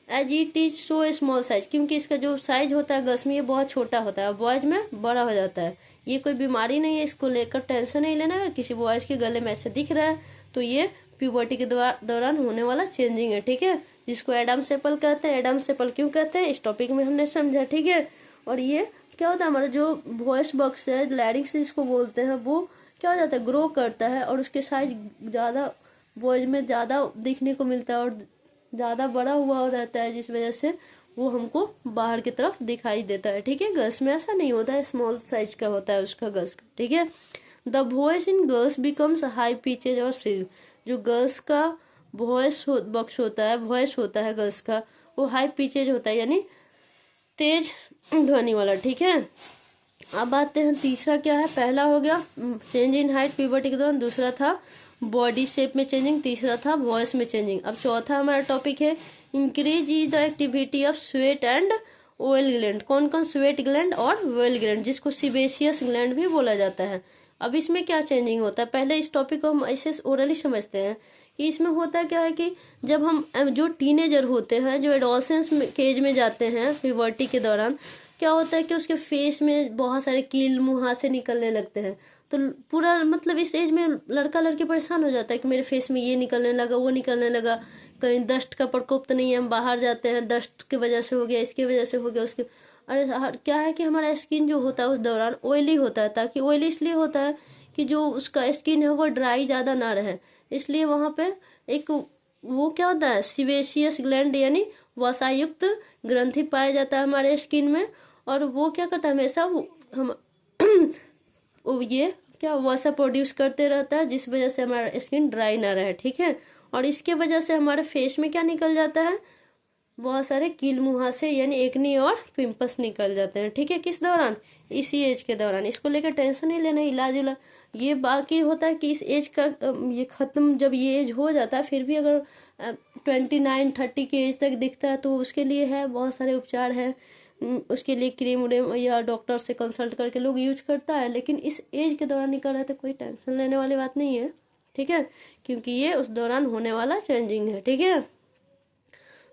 as it is so small size, क्योंकि इसका जो साइज होता है गर्ल्स में ये बहुत छोटा होता है, बॉयज में बड़ा हो जाता है। ये कोई बीमारी नहीं है, इसको लेकर टेंशन नहीं लेना। अगर किसी बॉयज के गले में ऐसे दिख रहा है तो ये प्यूबर्टी के दौरान होने वाला चेंजिंग है। ठीक है, जिसको एडम्स एप्पल कहते हैं। एडम्स एप्पल क्यों कहते हैं, इस टॉपिक में हमने समझा। ठीक है, और ये क्या होता है, हमारा जो वॉइस बॉक्स है, लैरिंग्स जिसको बोलते हैं, वो क्या हो जाता है, ग्रो करता है और उसके साइज ज्यादा बॉयज में ज्यादा दिखने को मिलता है और ज्यादा बड़ा हुआ रहता है, जिस वजह से वो हमको बाहर की तरफ दिखाई देता है। ठीक है, गर्ल्स में ऐसा नहीं होता है, स्मॉल साइज का होता है उसका गर्ल्स का। ठीक है, the voice in girls becomes high pitches और श्रिल। जो गर्ल्स का वॉइस बॉक्स होता है, वॉइस होता है गर्ल्स का, वो हाई पिचेज होता है, यानी तेज ध्वनि वाला। ठीक है, अब आते हैं तीसरा क्या है, पहला हो गया चेंज इन हाइट प्यूबर्टी के दौरान, दूसरा था बॉडी शेप में चेंजिंग, तीसरा था वॉइस में चेंजिंग। अब चौथा हमारा टॉपिक है increase is the activity of sweat and oil gland. कौन कौन, स्वेट ग्लैंड और ऑयल ग्लैंड, जिसको सिबेशियस ग्लैंड भी बोला जाता है। अब इसमें क्या चेंजिंग होता है, पहले इस टॉपिक को हम ऐसे ओरली समझते हैं कि इसमें होता क्या है कि जब हम जो टीनेजर होते हैं, जो एडोलसेंस के एज में जाते हैं प्यूबर्टी के दौरान, क्या होता है कि उसके फेस में बहुत सारे कील मुहासे निकलने लगते हैं। तो पूरा मतलब इस एज में लड़का लड़की परेशान हो जाता है कि मेरे फेस में ये निकलने लगा, वो निकलने लगा, कहीं डस्ट का प्रकोप तो नहीं है, हम बाहर जाते हैं, डस्ट की वजह से हो गया, इसकी वजह से हो गया, उसके अरे क्या है कि हमारा स्किन जो होता है उस दौरान ऑयली होता है। ताकि ऑयली इसलिए होता है कि जो उसका स्किन है वो ड्राई ज़्यादा ना रहे, इसलिए वहाँ पे एक वो क्या होता है, सिबेशियस ग्लैंड यानी वसायुक्त ग्रंथि पाया जाता है हमारे स्किन में, और वो क्या करता है, हमेशा हम ये क्या वसा प्रोड्यूस करते रहता है, जिस वजह से हमारा स्किन ड्राई ना रहे। ठीक है, और इसके वजह से हमारे फेस में क्या निकल जाता है, बहुत सारे कील मुहासे यानी एक्नी और पिंपल्स निकल जाते हैं। ठीक है, किस दौरान, इसी एज के दौरान। इसको लेकर टेंशन नहीं लेना, इलाज उलाज ये बाकी होता है कि इस एज का ये खत्म, जब ये एज हो जाता है, फिर भी अगर 29-30 के एज तक दिखता है तो उसके लिए है बहुत सारे उपचार हैं, उसके लिए क्रीम व्रीम या डॉक्टर से कंसल्ट करके लोग यूज करता है, लेकिन इस एज के दौरान नहीं कर रहे तो कोई टेंशन लेने वाली बात नहीं है, ठीक है, क्योंकि ये उस दौरान होने वाला चेंजिंग है, ठीक है।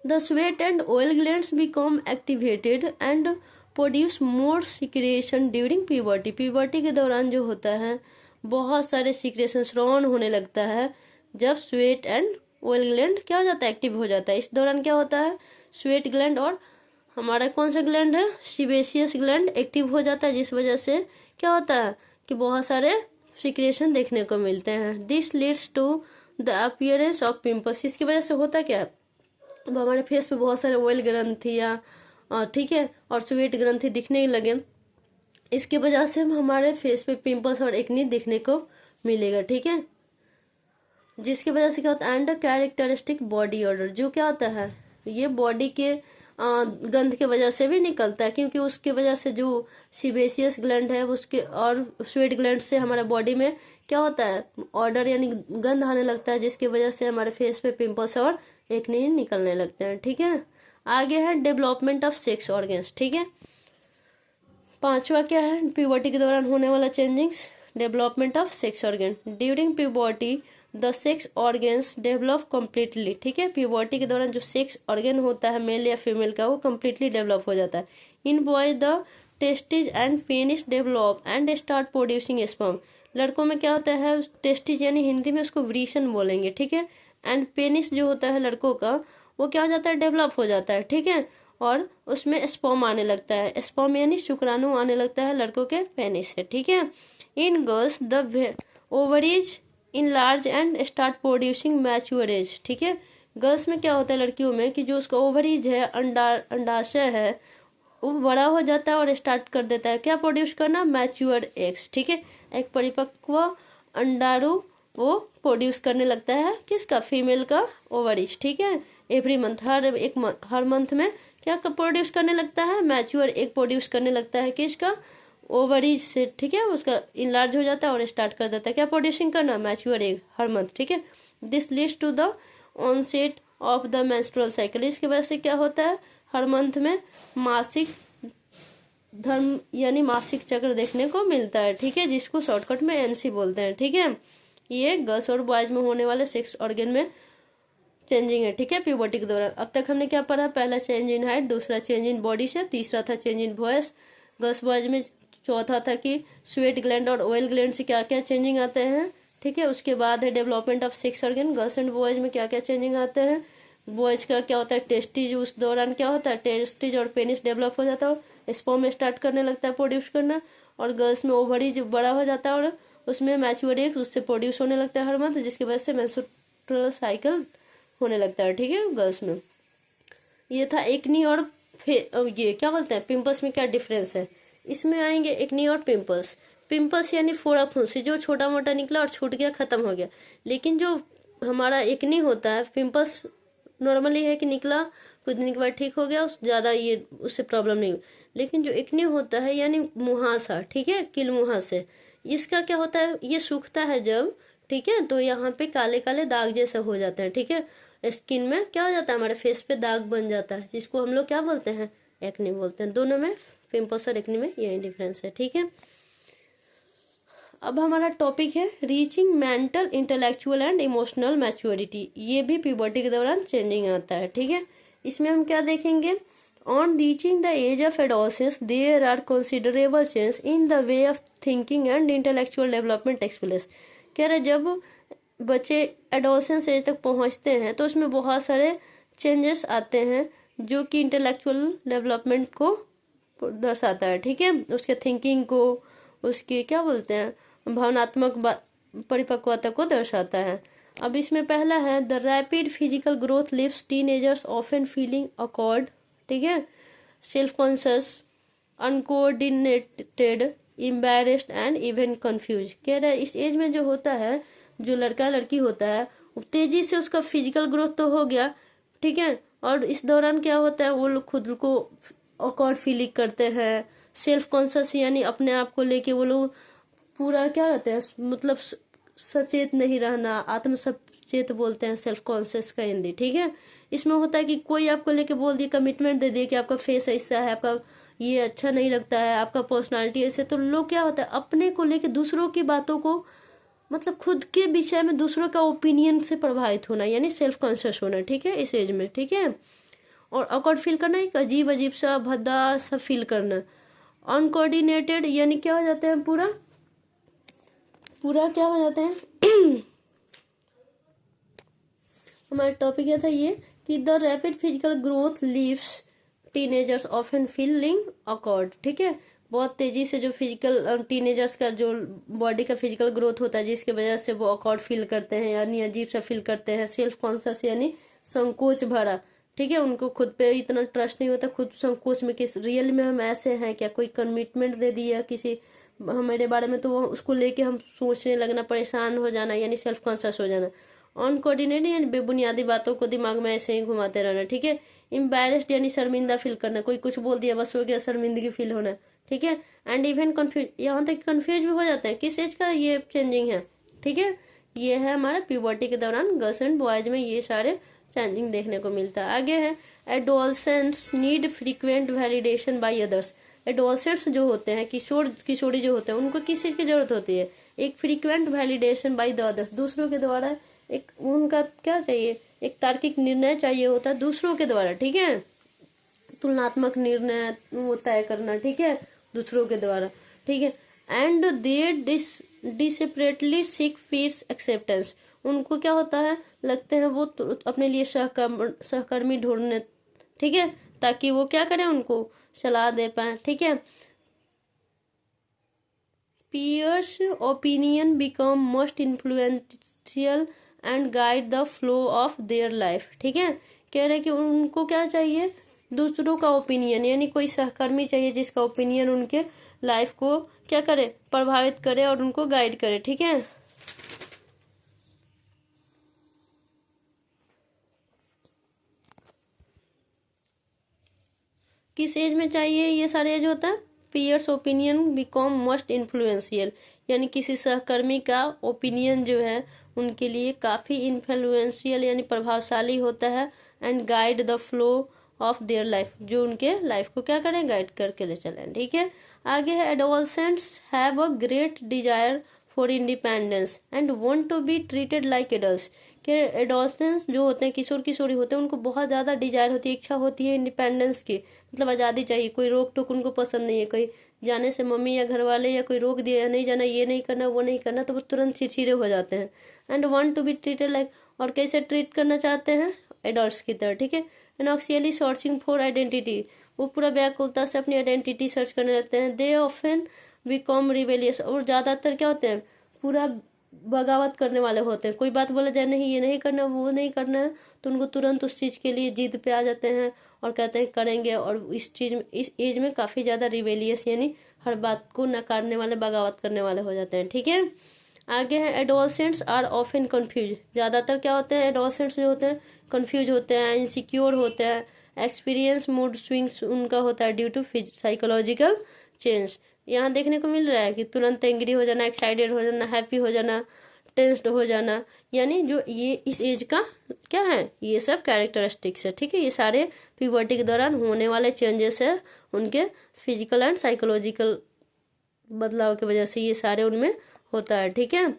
The sweat and oil glands become activated and produce more secretion during puberty. Puberty के दौरान जो होता है बहुत सारे सिक्रेशन स्रावन होने लगता है, जब स्वेट एंड ऑयल ग्लैंड क्या हो जाता है, एक्टिव हो जाता है। इस दौरान क्या होता है, स्वेट ग्लैंड और हमारा कौन सा ग्लैंड है, सीबेशियस ग्लैंड एक्टिव हो जाता है, जिस वजह से क्या होता है कि बहुत सारे सिक्रेशन देखने को मिलते हैं। This leads to the appearance of pimples. इसकी वजह से होता क्या है, अब हमारे फेस पे बहुत सारे ऑयल ग्रंथियाँ, ठीक है, और स्वेट ग्रंथि दिखने लगे, इसकी वजह से हमारे फेस पे पिंपल्स और एक्नी दिखने को मिलेगा, ठीक है, जिसकी वजह से क्या होता है, एंड कैरेक्टरिस्टिक बॉडी ऑर्डर, जो क्या होता है ये बॉडी के गंध के वजह से भी निकलता है, क्योंकि उसके वजह से जो सीबेशियस ग्लैंड है उसके और स्वेट ग्लैंड से हमारे बॉडी में क्या होता है, ऑर्डर यानी गंध आने लगता है, जिसकी वजह से हमारे फेस पे पिंपल्स और एक्ने निकलने लगते हैं, ठीक है। आगे है डेवलपमेंट ऑफ सेक्स ऑर्गन्स, ठीक है। पांचवा क्या है, प्यूबर्टी के दौरान होने वाला changings, development of sex organ. During puberty the sex organs develop completely, ठीक है, प्यूबर्टी के दौरान जो सेक्स ऑर्गन होता है मेल या फीमेल का वो कम्प्लीटली डेवलप हो जाता है। In boys the testes and penis develop and start producing sperm. लड़कों में क्या होता है, टेस्टिज यानी हिंदी में उसको वृषण बोलेंगे, ठीक है, एंड पेनिस जो होता है लड़कों का वो क्या हो जाता है, डेवलप हो जाता है, ठीक है, और उसमें स्पर्म आने लगता है, स्पर्म यानी शुक्राणु आने लगता है लड़कों के पेनिस से, ठीक है। In girls the ovaries in large and start producing mature age, ठीक है। गर्ल्स में क्या होता है लड़कियों में कि जो उसका ओवरीज है, अंडाशय है, वो बड़ा हो जाता है और स्टार्ट कर देता है क्या प्रोड्यूस करना, मैच्योर एग्स, ठीक है, एक परिपक्व अंडाणु वो प्रोड्यूस करने लगता है, किसका, फीमेल का ओवरीज, ठीक है। एवरी मंथ, हर मंथ में क्या प्रोड्यूस करने लगता है, मैच्योर एग प्रोड्यूस करने लगता है, किसका, ओवरीज से, ठीक है, उसका इनलार्ज हो जाता है और स्टार्ट कर देता है क्या प्रोड्यूसिंग करना, मैच्योर एग हर मंथ, ठीक है। This leads to the onset of the menstrual cycle. इसकी वजह से क्या होता है, हर मंथ में मासिक धर्म यानी मासिक चक्र देखने को मिलता है, ठीक है, जिसको शॉर्टकट में एमसी बोलते हैं, ठीक है। ये गर्ल्स और बॉयज में होने वाले सेक्स ऑर्गन में चेंजिंग है, ठीक है, प्यूबर्टी के दौरान। अब तक हमने क्या पढ़ा, पहला चेंज इन हाइट, दूसरा चेंज इन बॉडी से, तीसरा था change in voice girls boys में, चौथा था कि स्वेट ग्लैंड और ऑयल ग्लैंड से क्या क्या चेंजिंग आते हैं, ठीक है। उसके बाद है development of sex organ, girls and boys में क्या क्या चेंजिंग आते हैं। बॉयज का क्या होता है, टेस्टिज, उस दौरान क्या होता है, टेस्टिज और पेनिस डेवलप हो जाता है, स्पर्म स्टार्ट करने लगता है प्रोड्यूस करना, और गर्ल्स में ओवरीज बड़ा हो जाता है और उसमें मैच्योर एग्स उससे प्रोड्यूस होने लगता है हर मंथ, जिसकी वजह से मेंस्ट्रुअल साइकिल होने लगता है, ठीक है, गर्ल्स में। ये था एक्नी और ये क्या बोलते हैं पिंपल्स में क्या डिफरेंस है। इसमें आएंगे एक्नी और पिंपल्स। पिंपल्स यानी फोड़ा फुंसी, जो छोटा मोटा निकला और छूट गया, खत्म हो गया। लेकिन जो हमारा एक्नी होता है, पिंपल्स नॉर्मली है कि निकला कुछ दिन के बाद ठीक हो गया, उस ज़्यादा ये उससे प्रॉब्लम नहीं हुई। लेकिन जो एक्नी होता है यानी मुहासा, ठीक है, किल मुहासे, इसका क्या होता है, ये सूखता है जब, ठीक है, तो यहाँ पे काले काले दाग जैसा हो जाते हैं, ठीक है, स्किन में क्या हो जाता है, हमारे फेस पे दाग बन जाता है, जिसको हम लोग क्या बोलते हैं, एक्ने बोलते हैं। दोनों में पिंपल्स और एक्ने में यही डिफरेंस है, ठीक है। अब हमारा टॉपिक है reaching mental, intellectual and emotional maturity. ये भी प्यूबर्टी के दौरान चेंजिंग आता है, ठीक है। इसमें हम क्या देखेंगे, on reaching the age of adolescence there are considerable change in the way of thinking and intellectual development takes place. कह रहे जब बच्चे एडोलसेंस एज तक पहुंचते हैं तो उसमें बहुत सारे चेंजेस आते हैं जो कि इंटेलेक्चुअल डेवलपमेंट को दर्शाता है, ठीक है, उसके थिंकिंग को, उसकी क्या बोलते हैं भावनात्मक परिपक्वता को दर्शाता है। अब इसमें पहला है the rapid physical growth leaves teenagers often feeling awkward, ठीक है, self conscious, uncoordinated, embarrassed and even confuse. कह रहा है इस एज में जो होता है, जो लड़का लड़की होता है, तेजी से उसका फिजिकल ग्रोथ तो हो गया, ठीक है, और इस दौरान क्या होता है, वो लोग खुद को ऑकवर्ड फीलिंग करते हैं, सेल्फ कॉन्शियस यानी अपने आप को लेके वो लोग पूरा क्या रहते हैं, मतलब सचेत नहीं रहना, चेत बोलते हैं, सेल्फ कॉन्शियस का हिंदी, ठीक है। इसमें होता है कि कोई आपको लेके बोल दिया, कमिटमेंट दे दिया कि आपका फेस ऐसा है, आपका ये अच्छा नहीं लगता है, आपका पर्सनालिटी ऐसे, तो लोग क्या होता है अपने को लेके दूसरों की बातों को, मतलब खुद के विषय में दूसरों का ओपिनियन से प्रभावित होना, यानी सेल्फ कॉन्शियस होना, ठीक है, इस एज में, ठीक है। और ऑकवर्ड फील करना, एक अजीब अजीब सा भद्दा सा फील करना। अनकोऑर्डिनेटेड यानी क्या हो जाते हैं, पूरा पूरा क्या हो जाते हैं हमारा टॉपिक क्या था ये, कि the rapid physical growth leaves teenagers often feeling awkward, ठीक है। बहुत तेजी से जो फिजिकल टीनेजर्स का जो बॉडी का फिजिकल ग्रोथ होता है, जिसकी वजह से वो ऑकवर्ड फील करते हैं, यानी अजीब सा फील करते हैं, सेल्फ कॉन्शियस यानी संकोच भरा, ठीक है। उनको खुद पे इतना ट्रस्ट नहीं होता, खुद संकोच में, किस रियल में हम ऐसे हैं क्या, कोई कमिटमेंट दे दिया किसी हमारे बारे में, तो वो उसको लेके हम सोचने लगना, परेशान हो जाना, यानी सेल्फ कॉन्शियस हो जाना। अनकोऑर्डिनेटेड यानी बेबुनियादी बातों को दिमाग में ऐसे ही घुमाते रहना, ठीक है। एम्बैरेस्ड यानी शर्मिंदा फील करना, कोई कुछ बोल दिया बस हो गया, शर्मिंदगी फील होना, ठीक है। एंड इवन कंफ्यूज, यहाँ तक कंफ्यूज भी हो जाते हैं, किस एज का ये चेंजिंग है, ठीक है। ये है हमारा प्यूबर्टी के दौरान गर्ल्स एंड बॉयज में ये सारे चेंजिंग देखने को मिलता है। आगे है adolescents need frequent validation by others. Adolescents जो होते हैं, किशोर किशोरी जो होते हैं, उनको किस चीज की जरूरत होती है, एक frequent validation by the others, दूसरों के द्वारा एक उनका क्या चाहिए, एक तार्किक निर्णय चाहिए होता है दूसरों के द्वारा, ठीक है। तुलनात्मक निर्णय वो तय करना, ठीक है, दूसरों के द्वारा, ठीक है। And they desperately seek peace acceptance, उनको क्या होता है, लगते हैं वो अपने लिए सहकर्मी ढूंढने, ठीक है, ताकि वो क्या करें, उनको सलाह दे पाए, ठीक है। Peers opinion become most influential and guide the flow of their life, ठीक है। कह रहे कि उनको क्या चाहिए, दूसरों का ओपिनियन, यानी कोई सहकर्मी चाहिए जिसका ओपिनियन उनके लाइफ को क्या करे, प्रभावित करे और उनको गाइड करे, ठीक है। किस एज में चाहिए ये सारे एज होता है, peers opinion become most influential, यानी किसी सहकर्मी का ओपिनियन जो है उनके लिए काफी इन्फ्लुएंशियल यानी प्रभावशाली होता है, and guide the flow of their life, जो उनके लाइफ को क्या करें, गाइड करके ले चलें, ठीक है। आगे है adolescents have a great desire for independence and want to be treated like adults, के एडोलसेंट्स जो होते हैं, किशोर किशोरी होते हैं, उनको बहुत ज्यादा डिजायर होती है, इच्छा होती है इंडिपेंडेंस की, मतलब आजादी चाहिए, कोई रोक टोक उनको पसंद नहीं है, कोई जाने से मम्मी या घर वाले या कोई रोक दिया, नहीं जाना, ये नहीं करना, वो नहीं करना, तो वो तुरंत चिड़चिड़े हो जाते हैं। And want to be treated like, और कैसे ट्रीट करना चाहते हैं, एडल्ट्स की तरह, ठीक है। एनॉक्सियली सर्चिंग फॉर आइडेंटिटी, वो पूरा व्याकुलता से अपनी आइडेंटिटी सर्च करने लगते हैं। दे ऑफन बिकम रिबेलियस, और ज्यादातर क्या होते हैं, पूरा बगावत करने वाले होते हैं, कोई बात बोला जाए नहीं ये नहीं करना वो नहीं करना है, तो उनको तुरंत उस चीज के लिए जिद पे आ जाते हैं और कहते हैं करेंगे, और इस चीज में, इस एज में काफी ज्यादा रिबेलियस यानी हर बात को नकारने वाले, बगावत करने वाले हो जाते हैं, ठीक है। आगे है एडोलसेंट्स आर ऑफन कंफ्यूज, ज्यादातर क्या होते हैं, एडोलसेंट्स जो होते हैं कंफ्यूज होते हैं, इनसिक्योर होते हैं, एक्सपीरियंस मूड स्विंग्स उनका होता है ड्यू टू साइकोलॉजिकल चेंज। यहाँ देखने को मिल रहा है कि तुरंत एंग्री हो जाना, एक्साइटेड हो जाना, हैप्पी हो जाना, टेंस्ड हो जाना, यानी जो ये इस एज का क्या है, ये सब कैरेक्टरिस्टिक्स है, ठीक है। ये सारे प्यूबर्टी के दौरान होने वाले चेंजेस है, उनके फिजिकल एंड साइकोलॉजिकल बदलाव की वजह से ये सारे उनमें होता है, ठीक है।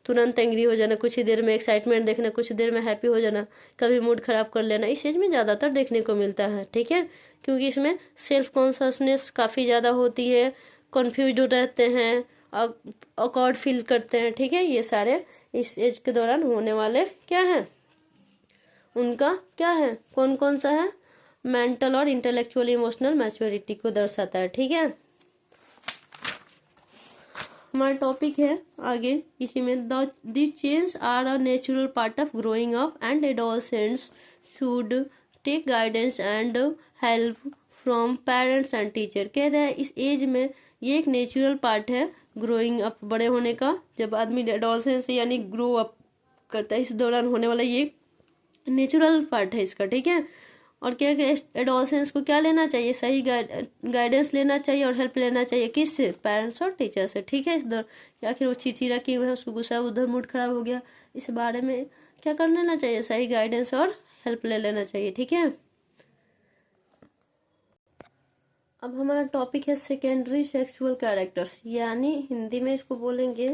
तुरंत एंग्री हो जाना, कुछ ही देर में एक्साइटमेंट देखना, कुछ देर में हैप्पी हो जाना, कभी मूड खराब कर लेना, इस एज में ज़्यादातर देखने को मिलता है, ठीक है। क्योंकि इसमें सेल्फ कॉन्शियसनेस काफ़ी ज़्यादा होती है, कन्फ्यूज रहते हैं, ऑकवर्ड फील करते हैं, ठीक है। ये सारे इस एज के दौरान होने वाले क्या है, उनका क्या है, कौन कौन सा है, मेंटल और इंटेलेक्चुअल इमोशनल मैच्योरिटी को दर्शाता है, ठीक है। हमारा टॉपिक है आगे इसी में, this change are a natural part of growing up and adolescents should take guidance and help from parents and teacher. कहते हैं इस एज में ये एक नेचुरल पार्ट है ग्रोइंग अप, बड़े होने का, जब आदमी एडोलसेंस यानी ग्रो अप करता है, इस दौरान होने वाला ये नेचुरल पार्ट है इसका, ठीक है। और क्या एडोलसेंस को क्या लेना चाहिए, सही गाइडेंस लेना चाहिए और हेल्प लेना चाहिए, किससे, पेरेंट्स और टीचर से, ठीक है। इस दौर आखिर वो चिड़चिड़ा क्यों है, उसको गुस्सा, उधर मूड खराब हो गया, इस बारे में क्या कर लेना चाहिए, सही गाइडेंस और हेल्प ले लेना चाहिए। ठीक है, अब हमारा टॉपिक है सेकेंडरी सेक्सुअल कैरेक्टर्स, यानी हिंदी में इसको बोलेंगे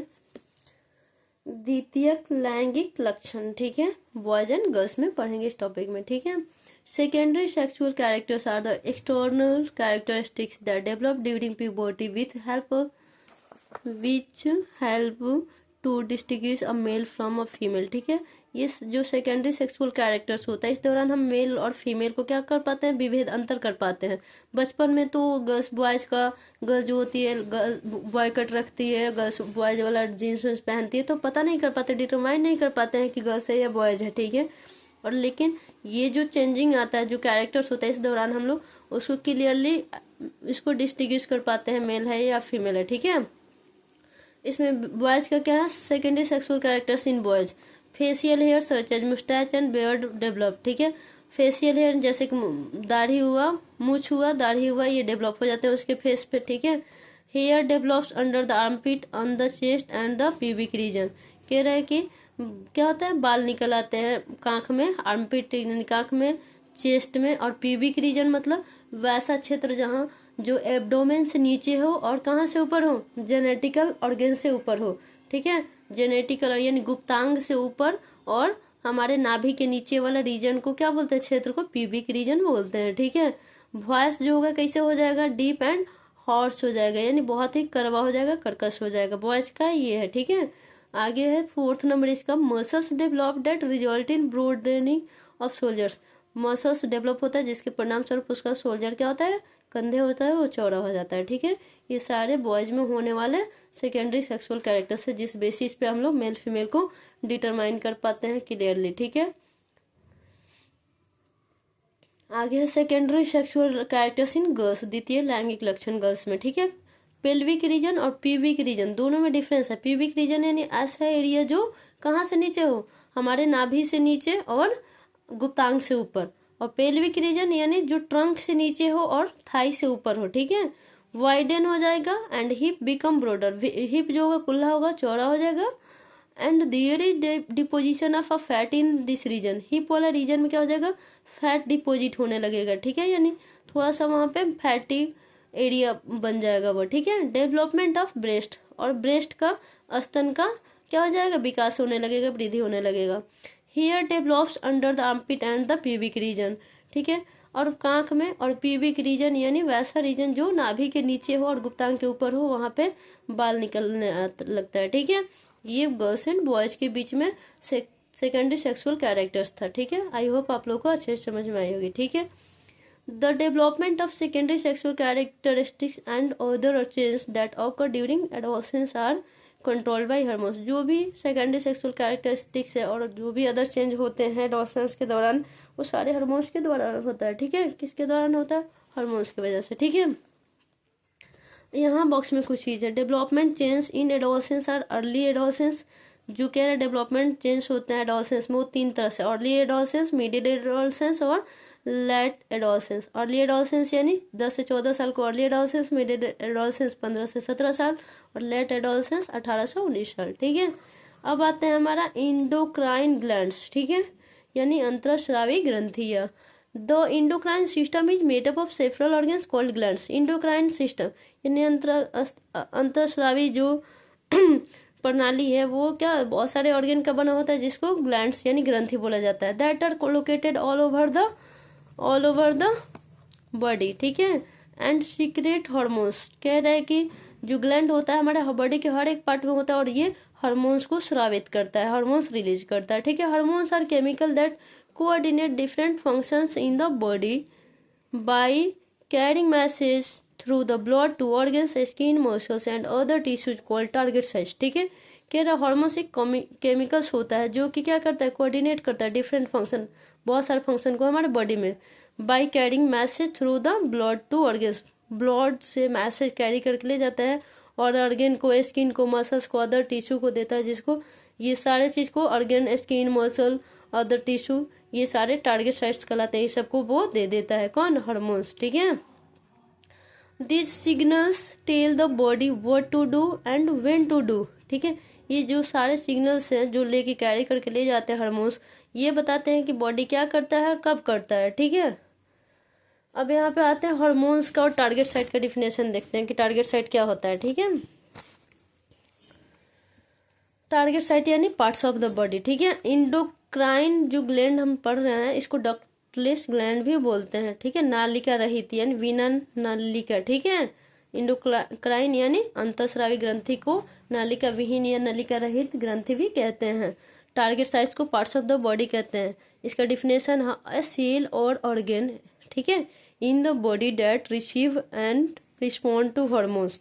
द्वितीयक लैंगिक लक्षण। ठीक है, बॉयज एंड गर्ल्स में पढ़ेंगे इस टॉपिक में। ठीक है, secondary sexual characters are the external characteristics that develop during puberty which help to distinguish a male from a female. ठीक है, ये जो सेकेंडरी सेक्सुअल कैरेक्टर्स होता है, इस दौरान हम मेल और फीमेल को क्या कर पाते हैं, विभेद अंतर कर पाते हैं। बचपन में तो गर्ल्स बॉयज का, गर्ल्स जो होती है गर्ल्स बॉय कट रखती है, गर्ल्स बॉयज वाला जीन्स वीन्स पहनती है, तो पता नहीं कर पाते, डिटरमाइन नहीं कर पाते हैं कि गर्ल्स है या बॉयज है। ठीक है, और लेकिन ये जो चेंजिंग आता है, जो कैरेक्टर्स होता है, इस दौरान हम लोग उसको क्लियरली इसको डिस्टिंग्विश कर पाते हैं, मेल है या फीमेल है। ठीक है, इसमें बॉयज का क्या है, secondary sexual characters in boys, facial hair such as moustache and beard develop. ठीक है, फेशियल हेयर जैसे कि दाढ़ी हुआ, मूछ हुआ, दाढ़ी हुआ, ये डेवलप हो जाते हैं उसके फेस पे। ठीक है, hair develops under the armpit, on the chest and the pubic region. कह रहे हैं कि क्या होता है, बाल निकल आते हैं कांख में, आर्मपिट कांख में, चेस्ट में, और प्यूबिक रीजन मतलब वैसा क्षेत्र जहाँ जो एब्डोमेन से नीचे हो और कहाँ से ऊपर हो, जेनेटिकल ऑर्गन से ऊपर हो। ठीक है, जेनेटिकल यानी गुप्तांग से ऊपर, और हमारे नाभि के नीचे वाला रीजन को क्या बोलते हैं, क्षेत्र को प्यूबिक रीजन बोलते हैं। ठीक है, वॉइस जो होगा कैसे हो जाएगा, डीप एंड हॉर्स हो जाएगा, यानी बहुत ही कड़वा हो जाएगा, कर्कश हो जाएगा, वॉइस का ये है। ठीक है, आगे है 4th नंबर इसका, muscles develop that result in broadening of soldiers. Muscles develop होता है जिसके परिणाम स्वरूप उसका सोल्जर क्या होता है, कंधे होता है, वो चौड़ा हो जाता है। ठीक है, ये सारे बॉयज में होने वाले सेकेंडरी सेक्सुअल कैरेक्टर्स है, जिस बेसिस पे हम लोग मेल फीमेल को डिटरमाइन कर पाते हैं क्लियरली। ठीक है, आगे है secondary sexual characters in girls, द्वितीय लैंगिक लक्षण गर्ल्स में। ठीक है, पेल्विक रीजन और प्यूबिक रीजन दोनों में डिफरेंस है। प्यूबिक रीजन यानी ऐसा एरिया जो कहाँ से नीचे हो, हमारे नाभि से नीचे और गुप्तांग से ऊपर, और पेल्विक रीजन यानी जो ट्रंक से नीचे हो और थाई से ऊपर हो। ठीक है, वाइडन हो जाएगा and hip become broader, hip जो होगा कुल्ला होगा, चौड़ा हो जाएगा, and there is deposition of a fat in this region, hip वाला रीजन में क्या हो जाएगा, फैट डिपोजिट होने लगेगा। ठीक है, यानी थोड़ा सा वहाँ पे फैटी एरिया बन जाएगा वो। ठीक है, डेवलपमेंट ऑफ ब्रेस्ट, और ब्रेस्ट का स्तन का क्या हो जाएगा, विकास होने लगेगा, वृद्धि होने लगेगा। Hair develops under the armpit and the pubic region. ठीक है, और कांख में और प्यूबिक रीजन यानी वैसा रीजन जो नाभि के नीचे हो और गुप्तांग के ऊपर हो, वहाँ पे बाल निकलने लगता है। ठीक है, ये गर्ल्स एंड बॉयज के बीच में सेकेंडरी सेक्सुअल कैरेक्टर्स था। ठीक है, आई होप आप लोग को अच्छे से समझ में आई होगी। ठीक है, the development of secondary sexual characteristics and other change that occur during adolescence are controlled by hormones. जो भी सेकेंडरी सेक्सुअल कैरेक्टरिस्टिक्स है और जो भी अदर चेंज होते हैं एडोलसेंस के दौरान, वो सारे हार्मोन्स के द्वारा होता है। ठीक है, किसके दौरान होता है, हार्मोन्स की वजह से। ठीक है, यहाँ बॉक्स में कुछ चीज़ है, डेवलपमेंट चेंज इन एडोलसेंस और अर्ली एडोलसेंस। जो कह रहे डेवलपमेंट चेंज होते हैं एडोलसेंस में, वो 3 तरह से, अर्ली एडोलसेंस, मिडिल एडोलसेंस और लेट एडोलसेंस। अर्ली एडोलसेंस यानी 10 से 14 साल को अर्ली एडोलसेंस, मिडिल एडोलसेंस 15 से 17 साल, और लेट एडोलसेंस 18 से 19 साल। ठीक है, अब आते हैं हमारा इंडोक्राइन ग्लैंड्स। ठीक है, यानी अंतःस्रावी ग्रंथियाँ। The endocrine system is made up of several organs called glands. Endocrine system यानी अंतःस्रावी जो प्रणाली है, वो क्या बहुत सारे ऑर्गन का बना होता है, जिसको ग्लैंड्स यानी ग्रंथि बोला जाता है। That are located all over the body. ठीक है, एंड सीक्रेट हार्मोन्स। कह रहे हैं कि जो ग्लैंड होता है हमारे बॉडी के हर एक पार्ट में होता है, और ये हार्मोन्स को स्रावित करता है, हार्मोन्स रिलीज करता है। ठीक है, hormones are chemical that coordinate different functions in the body by carrying message through the blood to organs, skin, muscles and other tissues called target sites. ठीक है, कह रहा हार्मोन्स एक केमिकल्स होता है जो कि क्या करता है, कोऑर्डिनेट करता है डिफरेंट फंक्शन, बहुत सारे फंक्शन को हमारे बॉडी में, by carrying message through the blood to organs. Blood से मैसेज कैरी करके ले जाता है और ऑर्गन को, स्किन को, मसल्स को, अदर टिश्यू को देता है, जिसको ये सारे चीज को organ, skin, muscle, other tissue, ये सारे टारगेट साइट्स कहलाते हैं। ये सबको वो दे देता है, कौन, हार्मोन्स। ठीक है, these signals tell the body what to do and when to do। ठीक है। ये जो सारे सिग्नल्स हैं जो लेके कैरी करके ले जाते हैं हार्मोन्स, ये बताते हैं कि बॉडी क्या करता है और कब करता है, ठीक है। अब यहाँ पे आते हैं हार्मोन्स का और टारगेट साइट का डिफिनेशन देखते हैं कि टारगेट साइट क्या होता है, ठीक है। टारगेट साइट यानी पार्ट्स ऑफ द बॉडी, ठीक है। इंडोक्राइन जो ग्लैंड हम पढ़ रहे हैं इसको डक्टलेस ग्लैंड भी बोलते हैं, ठीक है। नालिका रहित यानी वीना नालिका, ठीक है। इंडोक्राइन यानी अंतःस्रावी ग्रंथि को नालिका विहीन या नलिका रहित ग्रंथि भी कहते हैं। टारगेट साइट्स को पार्ट्स ऑफ द बॉडी कहते हैं। इसका डिफिनेशन है सेल और ऑर्गेन, ठीक है, इन the body that receive and respond to hormones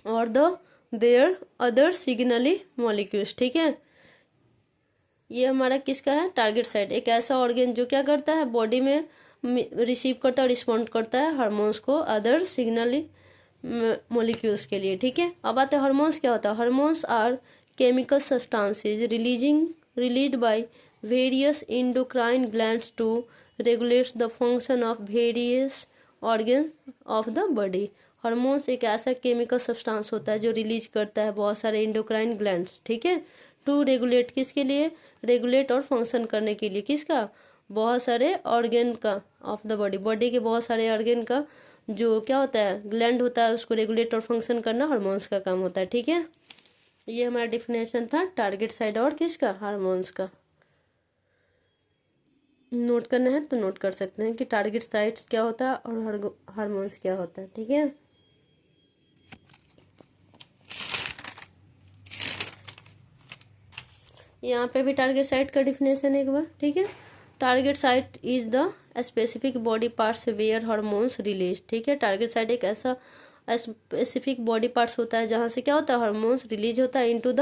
और देयर अदर सिग्नली मॉलिक्यूल्स, ठीक है। ये हमारा किसका है, टारगेट साइट। एक ऐसा ऑर्गेन जो क्या करता है, बॉडी में रिसीव करता है, रिस्पॉन्ड करता है हार्मोन्स को अदर सिग्नली मॉलिक्यूल्स के लिए, ठीक है। अब आते हैं हार्मोन्स क्या होता है। Hormones are chemical substances released by various endocrine glands to regulates the function of various organ of the body. Hormones एक ऐसा केमिकल सब्सटेंस होता है जो रिलीज करता है बहुत सारे एंडोक्राइन ग्लैंड्स, ठीक है, टू रेगुलेट, किसके लिए, रेगुलेट और फंक्शन करने के लिए, किसका, बहुत सारे ऑर्गन का ऑफ द बॉडी, बॉडी के बहुत सारे ऑर्गन का जो क्या होता है, ग्लैंड होता है, उसको रेगुलेट और फंक्शन करना हार्मोन्स का काम होता है, ठीक है। ये हमारा डिफिनेशन था टारगेट साइट और किसका, हार्मोन्स का। नोट करना है तो नोट कर सकते हैं कि टारगेट साइट्स क्या होता है और हार्मोन्स क्या होता है, ठीक है। यहाँ पे भी टारगेट साइट का डिफिनेशन एक बार, ठीक है। Target site is the specific body parts where hormones release, ठीक है। टारगेट साइट एक ऐसा स्पेसिफिक बॉडी पार्ट्स होता है जहाँ से क्या होता है, हार्मोन्स रिलीज होता है इनटू द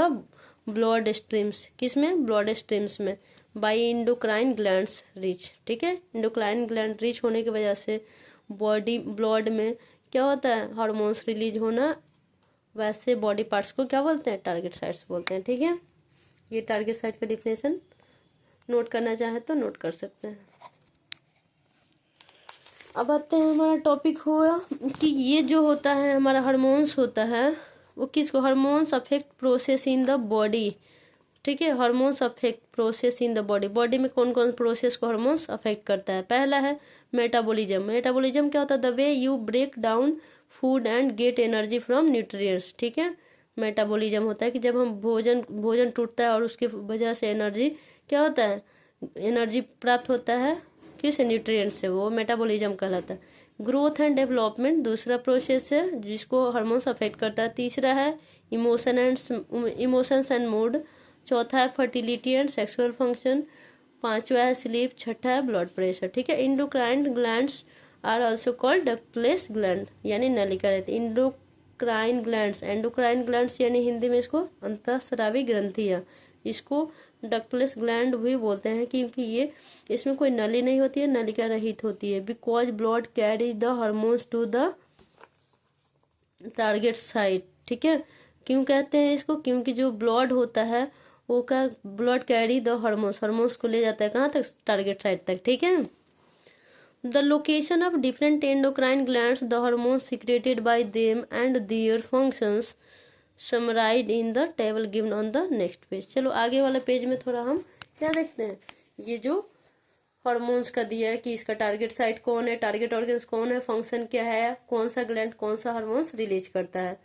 ब्लड स्ट्रीम्स, किसमें, ब्लड स्ट्रीम्स में, बाई इंडोक्राइन ग्लैंड्स रिच, ठीक है। इंडोक्राइन ग्लैंड रिच होने की वजह से बॉडी ब्लड में क्या होता है, हार्मोन्स रिलीज होना, वैसे बॉडी पार्ट्स को क्या बोलते हैं, टारगेट साइट्स बोलते हैं, ठीक है। ये टारगेट साइट का डिफिनेशन नोट करना चाहे तो नोट कर सकते हैं। अब आते हैं, हमारा टॉपिक हुआ कि ये जो होता है हमारा हार्मोन्स होता है वो किसको, hormones affect process in the body, ठीक है। Hormones affect process in the body, body में कौन कौन प्रोसेस को हार्मोन्स अफेक्ट करता है। पहला है मेटाबॉलिज्म। मेटाबॉलिज्म क्या होता है, the way you break down food and get energy from nutrients, ठीक है। मेटाबॉलिज्म होता है कि जब हम भोजन टूटता है और उसके वजह से एनर्जी क्या होता है, एनर्जी प्राप्त होता है किस, न्यूट्रिएंट से, वो मेटाबॉलिज्म कहलाता है। ग्रोथ एंड डेवलपमेंट दूसरा प्रोसेस है जिसको हार्मोन्स अफेक्ट करता है। तीसरा है इमोशंस एंड मूड। चौथा है फर्टिलिटी एंड सेक्सुअल फंक्शन। पांचवा है स्लीप। छठा है ब्लड प्रेशर, ठीक है। Endocrine glands are also called ductless gland यानी नलिका रहती। इंडोक्राइन ग्लैंड्स, एंडोक्राइन ग्लैंड्स यानी हिंदी में इसको अंतःस्रावी ग्रंथियां, इसको डक्टलेस ग्लैंड भी बोलते हैं क्योंकि ये इसमें कोई नली नहीं होती है, नलिका रहित होती है। Because blood carries the hormones to the target site, ठीक है। क्यों कहते हैं इसको, क्योंकि जो ब्लड होता है वो क्या, blood carry the hormones, hormones को ले जाता है कहाँ तक, टारगेट साइट तक, ठीक है। The location of different endocrine glands, the hormones secreted by them and their functions summarised in the table given on the next page. चलो आगे वाला पेज में थोड़ा हम क्या देखते हैं, ये जो हार्मोन्स का दिया है कि इसका टारगेट साइट कौन है, टारगेट ऑर्गन्स कौन है, फंक्शन क्या है, कौन सा ग्लैंड कौन सा हार्मोन्स रिलीज करता है।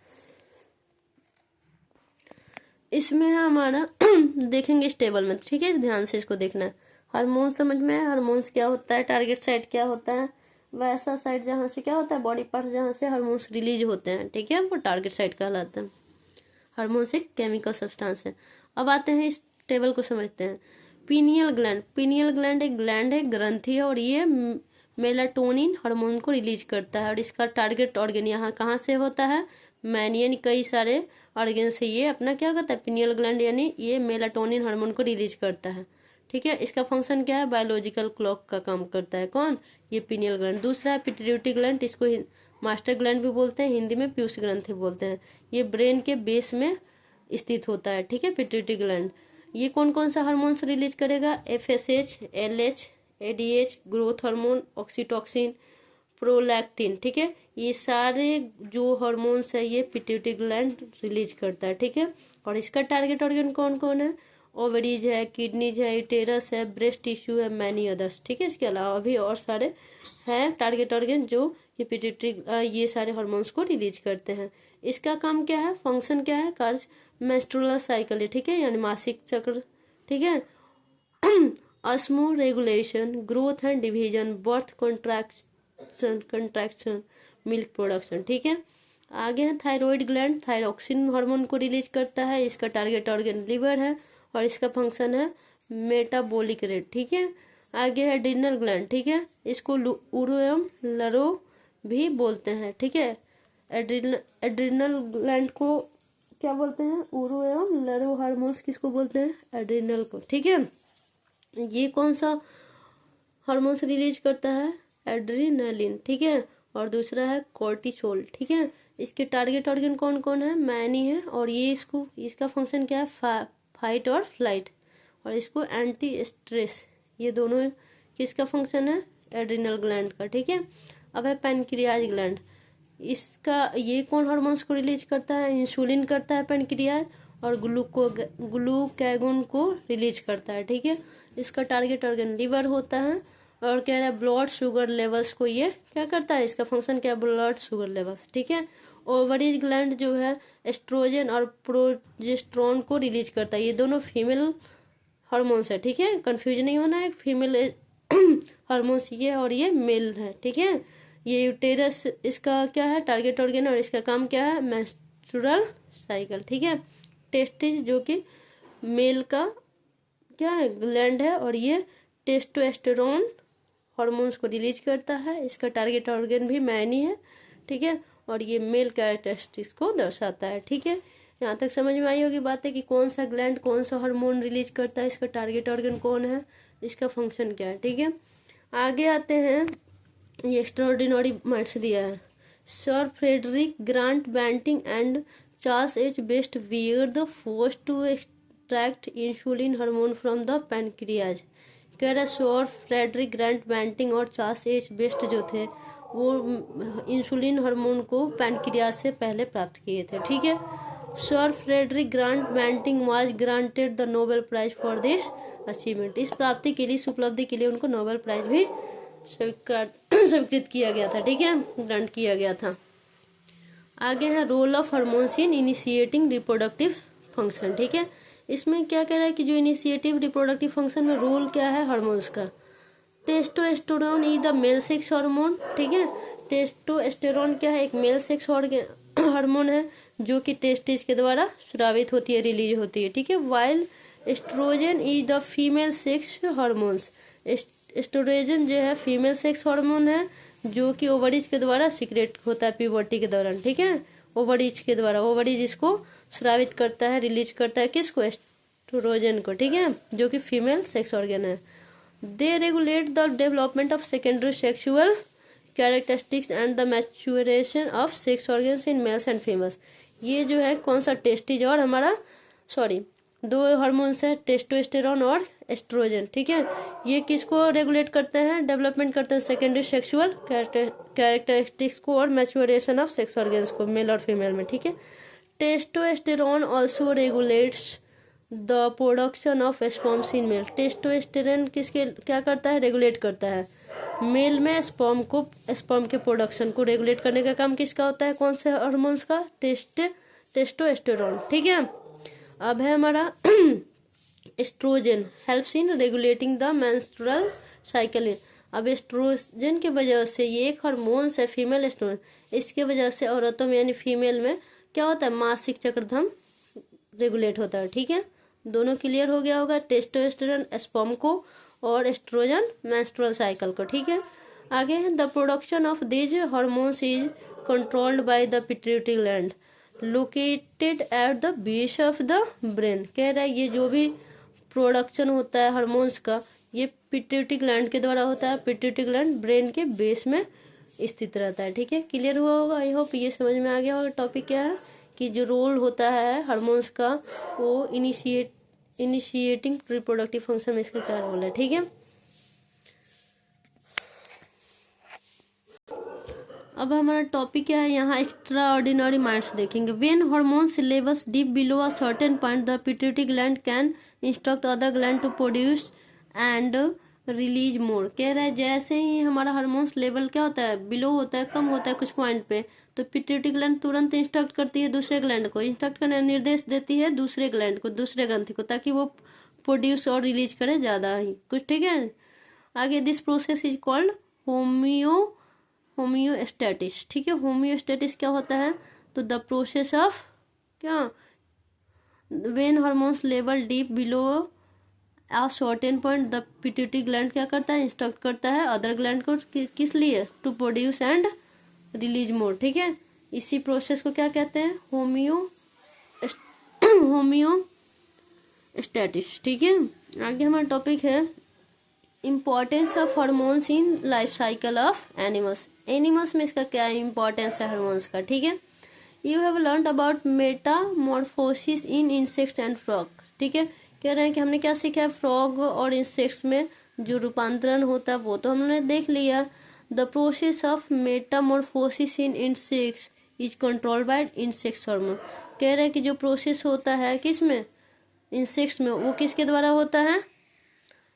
इसमें है हमारा देखेंगे इस टेबल में, ठीक है, ध्यान से इसको देखना है। हार्मोन्स समझ में है, हार्मोन्स क्या होता है, टारगेट साइट क्या होता है, वैसा साइट जहाँ से क्या होता है, बॉडी पार्ट जहाँ से हार्मोन्स रिलीज होते हैं, ठीक है, वो टारगेट साइट कहलाता है। हार्मोन्स एक केमिकल सब्सटेंस है। अब आते हैं इस टेबल को समझते हैं। पीनियल ग्लैंड, पीनियल ग्लैंड एक ग्लैंड है, ग्रंथि है, और ये मेलाटोनिन हार्मोन को रिलीज करता है। और इसका टारगेट ऑर्गन यहाँ कहाँ से होता है, मैन, यानी कई सारे ऑर्गन से ये अपना क्या करता है, पीनियल ग्लैंड यानी ये मेलाटोनिन हार्मोन को रिलीज करता है, ठीक है। इसका फंक्शन क्या है, बायोलॉजिकल क्लॉक का काम करता है, कौन, ये पीनियल ग्लैंड। दूसरा है पिट्यूटरी ग्लैंड, इसको मास्टर ग्लैंड भी बोलते हैं, हिंदी में पीयूष ग्रंथि बोलते हैं। ये ब्रेन के बेस में स्थित होता है, ठीक है, पिट्यूटरी ग्लैंड। ये कौन कौन सा हार्मोन्स रिलीज करेगा, FSH, LH, ADH, growth hormone, oxytocin, prolactin, ठीक है। ये सारे जो हार्मोन्स है ये पिट्यूटरी ग्लैंड रिलीज करता है, ठीक है। और इसका टारगेट ऑर्गन कौन कौन है? ओवरीज है, किडनीज है, यूटेरस है, ब्रेस्ट टिश्यू है, मैनी अदर्स, ठीक है। इसके अलावा भी और सारे हैं टारगेट ऑर्गन जो ये पिट्यूटरी ये सारे हार्मोन्स को रिलीज करते हैं। इसका काम क्या है, फंक्शन क्या है, कार्य मेंस्ट्रुअल साइकिल है, ठीक है, यानी मासिक चक्र, ठीक है। Osmo regulation, growth and division, birth contraction, milk production, ठीक है। आगे है थायराइड ग्लैंड, थायरॉक्सिन हार्मोन को रिलीज करता है। इसका टारगेट ऑर्गन लिवर है और इसका फंक्शन है मेटाबॉलिक रेट, ठीक है। आगे है एड्रिनल ग्लैंड, ठीक है, इसको उरो एवं लरो भी बोलते हैं, ठीक है। एड्रिनल ग्लैंड को क्या बोलते हैं? उरो एवं लरो हार्मोन्स किसको बोलते हैं? एड्रिनल को, ठीक है। ये कौन सा हार्मोन्स रिलीज करता है? एड्रीनलिन, ठीक है। और दूसरा है कोर्टिसोल, ठीक है। इसके टारगेट ऑर्गन कौन कौन है? मैनी है और ये इसका फंक्शन क्या है? फाइट और फ्लाइट। और इसको एंटी स्ट्रेस, ये दोनों किसका फंक्शन है? एड्रिनल ग्लैंड का, ठीक है। अब है पैनक्रियाज ग्लैंड, इसका ये कौन हार्मोन्स को रिलीज करता है? इंसुलिन करता है पैनक्रियाज और ग्लूकागोन को रिलीज करता है, ठीक है। इसका टारगेट ऑर्गन लिवर होता है और कह रहा है ब्लड शुगर लेवल्स को ये क्या करता है? इसका फंक्शन क्या है? ब्लड शुगर लेवल्स, ठीक है। ओवरीज ग्लैंड जो है एस्ट्रोजन और प्रोजेस्टेरोन को रिलीज करता है। ये दोनों फीमेल हार्मोन्स है, ठीक है, कंफ्यूज नहीं होना है। फीमेल हार्मोन्स ये और ये मेल है, ठीक है। ये यूटेरस इसका क्या है? टारगेट ऑर्गन और इसका काम क्या है? मेंस्ट्रुअल साइकिल, ठीक है। टेस्टिस जो कि मेल का क्या है? ग्लैंड है और ये टेस्टोस्टेरोन हार्मोन्स को रिलीज करता है। इसका टारगेट ऑर्गन भी मैनी है, ठीक है। और ये मेल कैरेक्टरिस्टिक्स को दर्शाता है, ठीक है। यहाँ तक समझ में आई होगी बात है कि कौन सा ग्लैंड कौन सा हार्मोन रिलीज करता है, इसका टारगेट ऑर्गन कौन है, इसका फंक्शन क्या है, ठीक है। आगे आते हैं, ये एक्स्ट्राऑर्डिनरी मैथ्स दिया है। Sir Frederick Grant Banting and Charles H Best were the first to extract insulin hormone from the pancreas. कह रहा सर फ्रेडरिक ग्रांट बैंटिंग और चार्ल्स एच बेस्ट जो थे वो इंसुलिन हार्मोन को पैनक्रियाज से पहले प्राप्त किए थे, ठीक है। Sir Frederick Grant Banting was granted the Nobel Prize for this achievement. इस प्राप्ति के लिए, इस उपलब्धि के लिए उनको नोबेल प्राइज भी स्वीकृत किया गया था, ठीक है, ग्रांट किया गया था। आगे है role of hormones in initiating reproductive function, ठीक है। इसमें क्या कह रहा है कि जो इनिशिएटिव रिप्रोडक्टिव फंक्शन में रोल क्या है हार्मोन्स का? Testosterone is the male sex hormone, ठीक है। टेस्टोस्टेरोन क्या है? एक मेल सेक्स हार्मोन है जो कि टेस्टिस के द्वारा स्रावित होती है, रिलीज होती है, ठीक है। While estrogen is the female sex hormones. Estrogen जो है फीमेल सेक्स हार्मोन है जो कि ओवरीज के द्वारा सीक्रेट होता है प्यूबर्टी के दौरान, ठीक है। ओवरीज के द्वारा, ओवरीज इसको स्रावित करता है, रिलीज करता है, किसको? एस्ट्रोजन को, ठीक है, जो कि फीमेल सेक्स ऑर्गन है। They regulate the development of secondary sexual characteristics and the maturation of sex organs in males and females. ये जो है कौन सा? टेस्टिज और हमारा दो हार्मोन्स है, टेस्टोस्टेरोन और एस्ट्रोजन, ठीक है। ये किसको रेगुलेट करते हैं? डेवलपमेंट करते हैं सेकेंडरी सेक्सुअल कैरेक्टरिस्टिक्स को और मैच्योरेशन ऑफ सेक्स ऑर्गन्स को मेल और फीमेल में, ठीक है। Testosterone also regulates the production of sperms in male. Testosterone किसके क्या करता है? रेगुलेट करता है मेल में स्पर्म के प्रोडक्शन को रेगुलेट करने का काम किसका होता है? कौन से हार्मोन्स का? टेस्टोस्टेरोन, ठीक है। अब है हमारा estrogen helps in regulating the menstrual cycle. अब एस्ट्रोजन की वजह से, ये एक हार्मोन्स है फीमेल एस्ट्रोजन, इसके वजह से औरतों में यानी फीमेल में क्या होता है? मासिक चक्रधर्म रेगुलेट होता है, ठीक है। दोनों क्लियर हो गया होगा, टेस्टोस्टेरोन स्पर्म को और एस्ट्रोजन मेंस्ट्रुअल साइकिल को, ठीक है। आगे है the production of this hormones is controlled by the pituitary gland located at the base of the brain. कह रहा है ये जो भी प्रोडक्शन होता है हार्मोन्स का, ये पिट्यूटरी ग्लैंड के द्वारा होता है। पिट्यूटरी ग्लैंड ब्रेन के बेस में स्थित रहता है, ठीक है। क्लियर हुआ होगा, आई होप ये समझ में आ गया होगा टॉपिक क्या है, कि जो रोल होता है हार्मोन्स का वो इनिशिएटिंग रिप्रोडक्टिव फंक्शन में इसका क्या रोल है, ठीक है। अब हमारा टॉपिक क्या है यहाँ, एक्स्ट्रा ऑर्डिनरी माइंड्स देखेंगे। When hormones levels dip below a certain point the pituitary gland can instruct other gland to produce and release more. कह रहा है जैसे ही हमारा हार्मोन्स लेवल क्या होता है, बिलो होता है, कम होता है कुछ पॉइंट पे, तो पिट्यूटरी ग्लैंड तुरंत इंस्ट्रक्ट करती है दूसरे ग्लैंड को, इंस्ट्रक्ट करने निर्देश देती है दूसरे ग्लैंड को, दूसरे ग्रंथि को, ताकि वो प्रोड्यूस और रिलीज करे ज़्यादा ही कुछ। ठीक है, आगे this process is called homeostasis. ठीक है, होम्योस्टैटिस क्या होता है, तो द प्रोसेस ऑफ क्या, when hormones level dip below a certain point the pituitary gland क्या करता है, इंस्ट्रक्ट करता है अदर ग्लैंड को, किस लिए, to produce and release more. ठीक है, इसी प्रोसेस को क्या कहते हैं, होम्योस्टैटिस। ठीक है, आगे हमारा टॉपिक है importance of hormones in life cycle of animals. Animals में इसका क्या इम्पोर्टेंस है हार्मोन्स का। ठीक है, you have learn about Metamorphosis in insects and frog. ठीक है, कह रहे हैं कि हमने क्या सीखा है, फ्रॉग और इंसेक्ट्स में जो रूपांतरण होता है वो तो हमने देख लिया। The process of Metamorphosis in insects is controlled by insects hormone. कह रहे हैं कि जो प्रोसेस होता है किस में, इंसेक्ट्स में, वो किसके द्वारा होता है,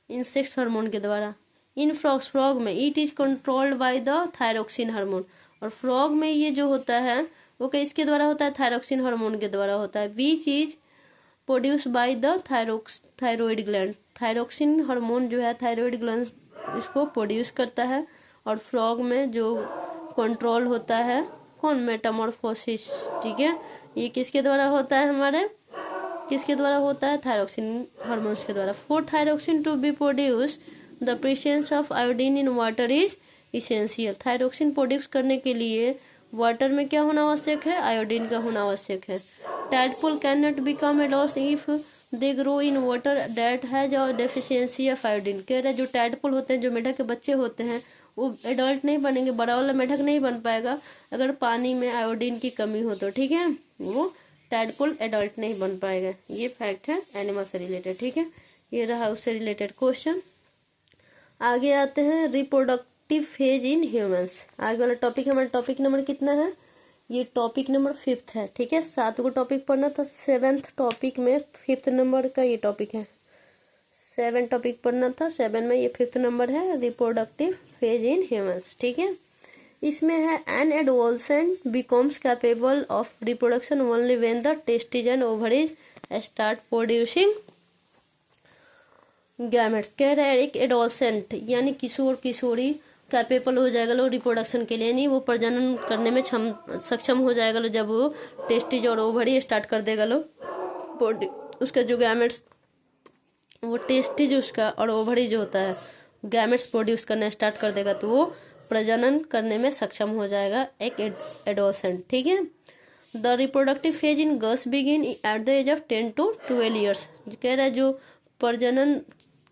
इंसेक्ट्स हार्मोन के द्वारा। इन फ्रॉग्स, फ्रॉग में it is controlled by the thyroxine hormone, और फ्रॉग में ये जो होता है वो किसके द्वारा होता है, थायरोक्सिन हार्मोन के द्वारा होता है, which is produce by the thyroid gland. Thyroxine hormone जो है थायरॉइड ग्लैंड इसको प्रोड्यूस करता है, और फ्रॉग में जो कंट्रोल होता है कौन, मेटामॉर्फोसिस। ठीक है, ये किसके द्वारा होता है, हमारे किसके द्वारा होता है, थायरोक्सिन हार्मोन्स के द्वारा। For thyroxine to be produce the presence of iodine in water is essential. Thyroxine produce करने के लिए वाटर में क्या होना आवश्यक है, आयोडीन का होना आवश्यक है। Tadpole can not become adults if they grow in water that has a deficiency of iodine. कह रहे हैं जो टैडपोल होते हैं, जो मेढक के बच्चे होते हैं, वो एडल्ट नहीं बनेंगे, बड़ा वाला मेढक नहीं बन पाएगा अगर पानी में आयोडीन की कमी हो तो। ठीक है, वो टैडपोल एडल्ट नहीं बन पाएगा। ये फैक्ट है एनिमल से रिलेटेड। ठीक है, ये रहा उससे रिलेटेड क्वेश्चन। आगे आते हैं रिप्रोडक्टिव फेज इन ह्यूमंस। आगे वाला टॉपिक हमारा टॉपिक नंबर कितना है, ये टॉपिक नंबर 5 है। ठीक है, 7 को टॉपिक पढ़ना था, 7th टॉपिक में 5th नंबर का ये टॉपिक है। 7 टॉपिक पढ़ना था, 7 में ये 5th नंबर है, रिप्रोडक्टिव फेज इन ह्यूमंस। ठीक है, इसमें है an adolescent becomes capable of reproduction only when the testis and ovaries start producing gametes. कह रहे हैं एक एडोलसेंट यानी किशोर किशोरी कैपेबल हो जाएगा लो रिप्रोडक्शन के लिए, नहीं वो प्रजनन करने में सक्षम हो जाएगा लो जब वो टेस्टिज और ओवरी स्टार्ट कर देगा लो, उसका जो गैमेट्स, वो टेस्टिज उसका और ओवरी जो होता है गैमेट्स प्रोड्यूस करना स्टार्ट कर देगा, तो वो प्रजनन करने में सक्षम हो जाएगा एक एडोलसेंट। ठीक है, the reproductive phase in girls begin at the age of 10 to 12 years. कह रहा है जो प्रजनन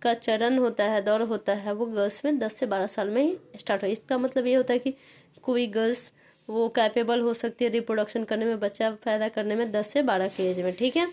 का चरण होता है, दौर होता है, वो गर्ल्स में 10 से 12 साल में ही स्टार्ट हो। इसका मतलब ये होता है कि कोई गर्ल्स वो कैपेबल हो सकती है रिप्रोडक्शन करने में, बच्चा पैदा करने में 10 से 12 के एज में। ठीक है,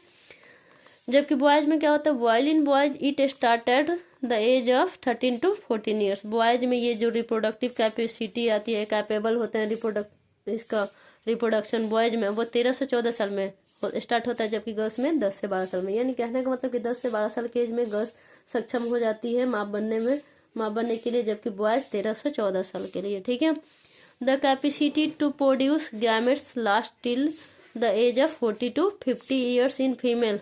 जबकि बॉयज में क्या होता है, while in boys it started the age of 13 to 14 years. Boys में ये जो रिप्रोडक्टिव कैपेसिटी आती है, कैपेबल होते हैं इसका रिप्रोडक्शन बॉयज में, वो 13 से 14 साल में स्टार्ट होता है, जबकि गर्ल्स में 10 से 12 साल में। यानी कहने का मतलब कि 10 से 12 साल के एज में गर्ल्स सक्षम हो जाती है माँ बनने के लिए, जबकि बॉयज 13 से 14 साल के लिए। ठीक है, the capacity to produce gametes last till the age of 40 to 50 years in female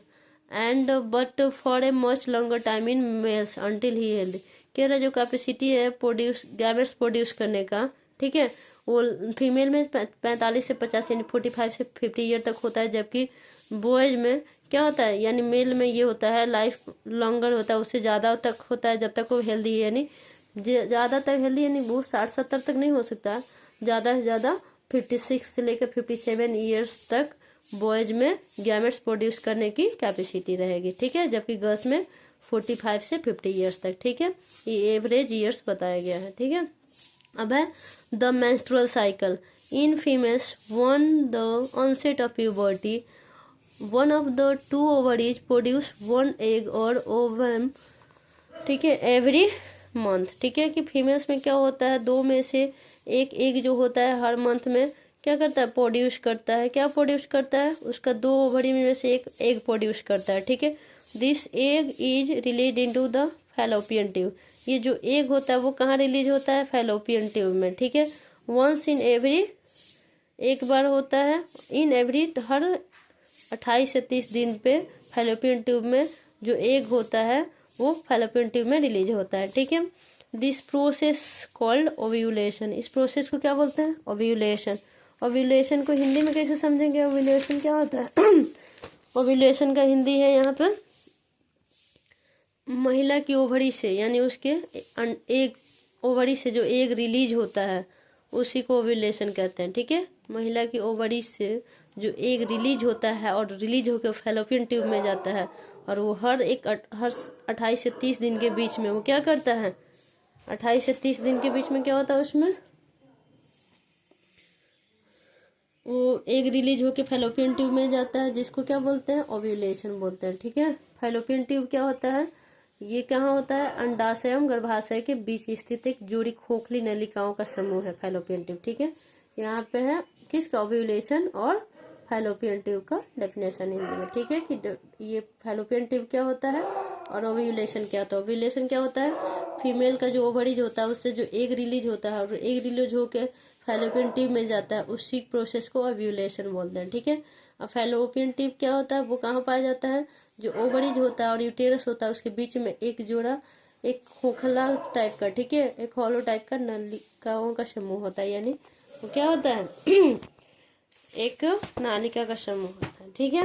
and but for a much longer time in males until he healthy. कह रहा जो कैपेसिटी है गैमेट्स प्रोड्यूस करने का, ठीक है, वो फीमेल में 45 से 50 यानी 45 से 50 ईयर तक होता है, जबकि बॉयज में क्या होता है, यानी मेल में ये होता है लाइफ लॉन्गर होता है, उससे ज़्यादा तक होता है जब तक वो हेल्दी है, यानी ज़्यादा तक हेल्दी, यानी वो 60-70 तक नहीं हो सकता, ज़्यादा से ज़्यादा 56 से लेकर 57 ईयर्स तक बॉयज में गैमेट्स प्रोड्यूस करने की कैपेसिटी रहेगी। ठीक है, जबकि गर्ल्स में 45 से 50 ईयर्स तक। ठीक है, ये एवरेज ईयर्स बताया गया है। ठीक है, अब है the menstrual cycle in females when the onset of puberty one of the 2 ovaries produce 1 egg और ओवम। ठीक है, एवरी मंथ। ठीक है, कि फीमेल्स में क्या होता है, 2 में से एक एग जो होता है हर मंथ में क्या करता है, प्रोड्यूस करता है। क्या प्रोड्यूस करता है, उसका 2 ओवरी में से एक एग प्रोड्यूस करता है, ठीक है। This egg is release into the fallopian tube. ये जो एग होता है वो कहाँ रिलीज होता है, फैलोपियन ट्यूब में, ठीक है। वंस इन एवरी, एक बार होता है, इन एवरी, हर 28 से 30 दिन पे फैलोपियन ट्यूब में जो एग होता है वो फैलोपियन ट्यूब में रिलीज होता है, ठीक है। This process called ovulation. इस प्रोसेस को क्या बोलते हैं, ओव्यूलेशन। ओव्यूलेशन को हिंदी में कैसे समझेंगे, ओव्यूलेशन क्या होता है ओव्यूलेशन का हिंदी है यहाँ पे महिला की ओवरी से, यानी उसके एक ओवरी से जो एग रिलीज होता है उसी को ओव्यूलेशन कहते हैं, ठीक है। महिला की ओवरी से जो एग रिलीज होता है और रिलीज होकर फैलोपियन ट्यूब में जाता है, और वो हर 28 से 30 दिन के बीच में वो क्या करता है, 28 से 30 दिन के बीच में क्या होता है, उसमें वो एग रिलीज होकर फैलोपियन ट्यूब में जाता है, जिसको क्या बोलते हैं, ओव्यूलेशन बोलते हैं, ठीक है। फैलोपियन ट्यूब क्या होता है, ये कहाँ होता है, अंडाशय एवं गर्भाशय के बीच स्थित एक जोड़ी खोखली नलिकाओं का समूह है फैलोपियन ट्यूब, ठीक है। यहाँ पे है किसका, ओव्यूलेशन और फैलोपियन ट्यूब का डेफिनेशन हिंदी में, ठीक है, कि ये फैलोपियन ट्यूब क्या होता है और ओव्यूलेशन क्या होता है। ओव्यूलेशन क्या होता है, फीमेल का जो ओवरीज होता है उससे जो एग रिलीज होता है और एग रिलीज होकर फैलोपियन ट्यूब में जाता है, उसी प्रोसेस को ओव्यूलेशन बोलते हैं, ठीक है। और फैलोपियन ट्यूब क्या होता है, वो कहाँ पाया जाता है, जो ओवरीज होता है और यूटेरस होता है उसके बीच में एक जोड़ा, एक खोखला टाइप का, ठीक है, एक हॉलो टाइप का नलिकाओं का समूह होता है, यानी वो क्या होता है एक नालिका का समूह होता है, ठीक है।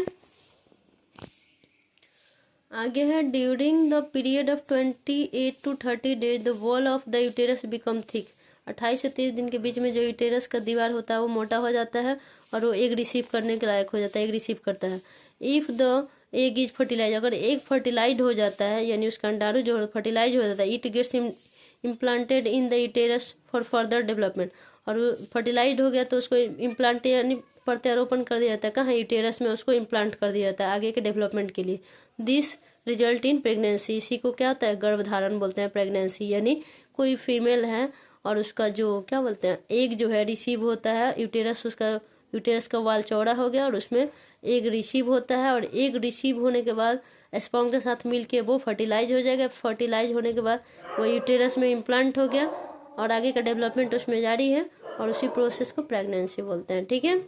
आगे है, during the period of 28 to 30 days the wall of the uterus become thick. 28 से 30 दिन के बीच में जो यूटेरस का दीवार होता है वो मोटा हो जाता है और वो एग रिसीव करने के लायक हो जाता है, एग रिसीव करता है। If the egg is fertilize, अगर एग फर्टिलाइज हो जाता है यानी उसका अंडाणु जो फर्टिलाइज हो जाता है, it gets implanted in the uterus for further development. और वो फर्टिलाइज हो गया तो उसको इम्प्लांट यानी प्रत्यारोपण कर दिया जाता है, कहाँ, यूटेरस में उसको इम्प्लांट कर दिया जाता है आगे के डेवलपमेंट के लिए। दिस रिजल्ट इन प्रेगनेंसी, इसी को क्या होता है, गर्भधारण बोलते हैं, प्रेगनेंसी। यानी कोई फीमेल है और उसका जो क्या बोलते हैं एग जो है रिसीव होता है, यूटेरस, उसका यूटेरस का वाल चौड़ा हो गया और उसमें एग रिसीव होता है, और एग रिसीव होने के बाद स्पर्म के साथ मिलके वो फर्टिलाइज हो जाएगा। फर्टिलाइज होने के बाद वो यूटेरस में इम्प्लांट हो गया और आगे का डेवलपमेंट उसमें जारी है, और उसी प्रोसेस को प्रेगनेंसी बोलते हैं, ठीक है।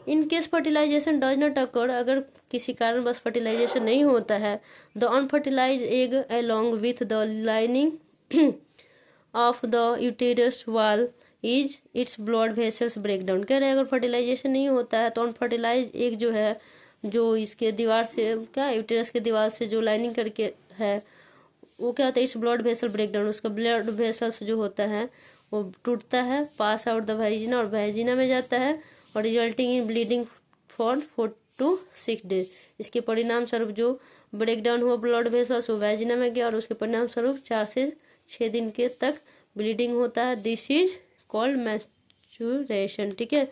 In case fertilization does not occur, अगर किसी कारण बस फर्टिलाइजेशन नहीं होता है, the unfertilize egg along with the lining of the uterus wall is its blood vessels breakdown. कह रहे हैं अगर फर्टिलाइजेशन नहीं होता है तो अनफर्टिलाइज एग जो है, जो इसके दीवार से क्या, यूटेरस के दीवार से जो लाइनिंग करके है, वो क्या होता है, इट्स ब्लड वेसल ब्रेकडाउन, उसका ब्लड वेसल्स जो होता है वो टूटता है, पास आउट द वेजिना, और वेजिना में जाता है, और resulting in bleeding for 4 to 6 days. इसके परिणाम स्वरूप जो ब्रेकडाउन हुआ ब्लड वेसल्स वो वेजिना में गया और उसके परिणाम स्वरूप 4 से 6 दिन के तक ब्लीडिंग होता है। दिस इज कॉल्ड मेंस्ट्रुएशन, ठीक है।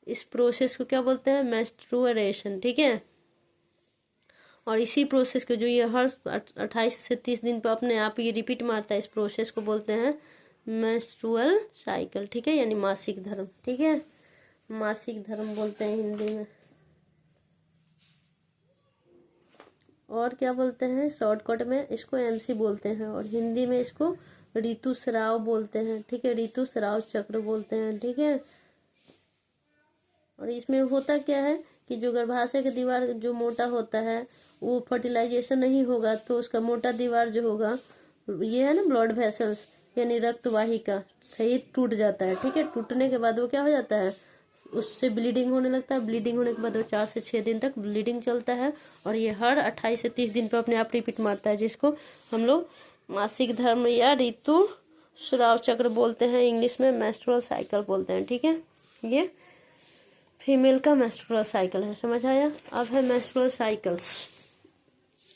इस प्रोसेस को क्या बोलते हैं, मेंस्ट्रुएशन, ठीक है। और इसी प्रोसेस को जो ये हर 28 से 30 दिन पे अपने आप ये रिपीट मारता है, इस प्रोसेस को बोलते हैं मेंस्ट्रुअल साइकिल, ठीक है, यानी मासिक धर्म, ठीक है, मासिक धर्म बोलते हैं हिंदी में। और क्या बोलते हैं, शॉर्टकट में इसको एमसी बोलते हैं, और हिंदी में इसको ऋतुस्राव बोलते हैं, ठीक है, ऋतुस्राव चक्र बोलते हैं, ठीक है। और इसमें होता क्या है कि जो गर्भाशय का दीवार जो मोटा होता है वो फर्टिलाइजेशन नहीं होगा तो उसका मोटा दीवार जो होगा, ये है ना ब्लड वेसल्स यानी रक्त वाहिका, सही टूट जाता है, ठीक है। टूटने के बाद वो क्या हो जाता है, उससे ब्लीडिंग होने लगता है। ब्लीडिंग होने के बाद वो 4 से 6 दिन तक ब्लीडिंग चलता है, और ये हर 28 से 30 दिन पर अपने आप रिपीट मारता है, जिसको हम लोग मासिक धर्म या ऋतुस्राव चक्र बोलते हैं, इंग्लिश में मेंस्ट्रुअल साइकिल बोलते हैं, ठीक है। ये फीमेल का मेंस्ट्रुअल साइकिल है, समझ आया। अब है menstrual cycles.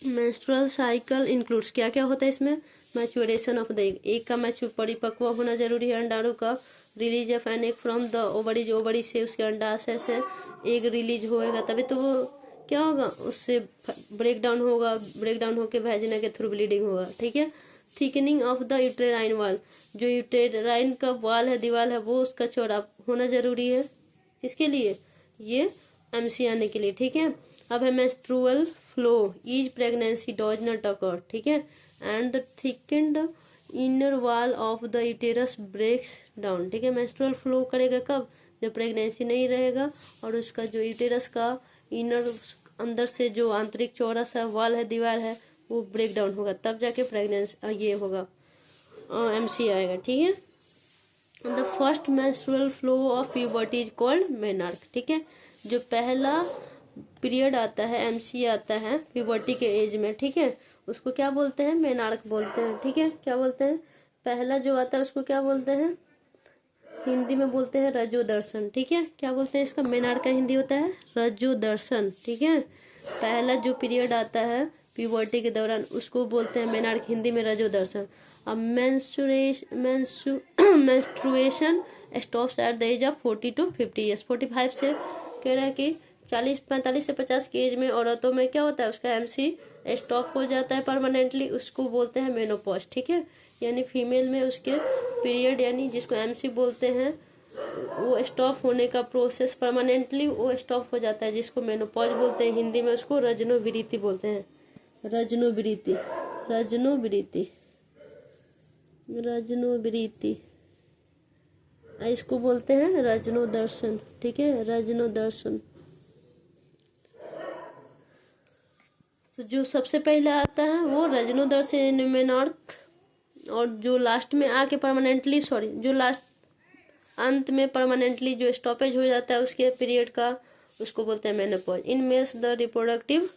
Menstrual cycle includes, क्या क्या होता है इसमें, मैच्योरेशन ऑफ द एग का परिपक्व होना जरूरी है, अंडाणु का release of an egg from the ovaries, ovary से उसके अंडाशय से एग रिलीज होएगा तभी तो वो क्या होगा, उससे ब्रेक डाउन होगा, ब्रेक डाउन होकर वेजिना के थ्रू ब्लीडिंग होगा, ठीक है। Thickening of the uterine wall, जो यूटेराइन का वॉल है, दीवार है, वो उसका चौड़ा होना जरूरी है। किसके लिए? ये एमसी आने के लिए, ठीक है। अब है menstrual flow is pregnancy does not occur, ठीक है, and the thickened inner wall of the uterus breaks down, ठीक है। मेंस्ट्रुअल फ्लो करेगा कब? जब प्रेगनेंसी नहीं रहेगा और उसका जो यूटेरस का इनर अंदर से जो आंतरिक चौड़ा सा वॉल है, दीवार है, वो ब्रेक डाउन होगा, तब जाके प्रेगनेंसी ये होगा, एमसी आएगा, ठीक है। The first menstrual flow of puberty is called menarche, ठीक है। जो पहला पीरियड आता है, एमसी आता है प्यूबर्टी के एज में, ठीक है, उसको क्या बोलते हैं? मेनार्क बोलते हैं, ठीक है। क्या बोलते हैं? पहला जो आता है उसको क्या बोलते हैं? हिंदी में बोलते हैं रजो दर्शन, ठीक है। क्या बोलते हैं इसका? मेनार्क का हिंदी होता है रजो दर्शन, ठीक है। पहला जो पीरियड आता है प्यूबर्टी के दौरान उसको बोलते हैं मेनार्क, हिंदी में रजो दर्शन। अब menstruation stops at the age of 40 to 50 years. 45 से कह रहा है कि 45 से 50 की एज में औरतों में क्या होता है? उसका एमसी स्टॉप हो जाता है परमानेंटली, उसको बोलते हैं मेनोपॉज, ठीक है। यानी फीमेल में उसके पीरियड यानी जिसको एमसी बोलते हैं वो स्टॉप होने का प्रोसेस परमानेंटली वो स्टॉप हो जाता है, जिसको मेनोपॉज बोलते हैं। हिंदी में उसको रजनोवृत्ति बोलते हैं, रजनोवृत्ति, रजनोवृत्ति, रजनोवृत्ति, इसको बोलते हैं रजनो दर्शन, ठीक है, रजनो दर्शन। तो जो सबसे पहले आता है वो रजनो दर्शन मेनार्क, और जो लास्ट में आके परमानेंटली जो लास्ट अंत में परमानेंटली जो स्टॉपेज हो जाता है उसके पीरियड का, उसको बोलते हैं menopause. In males the reproductive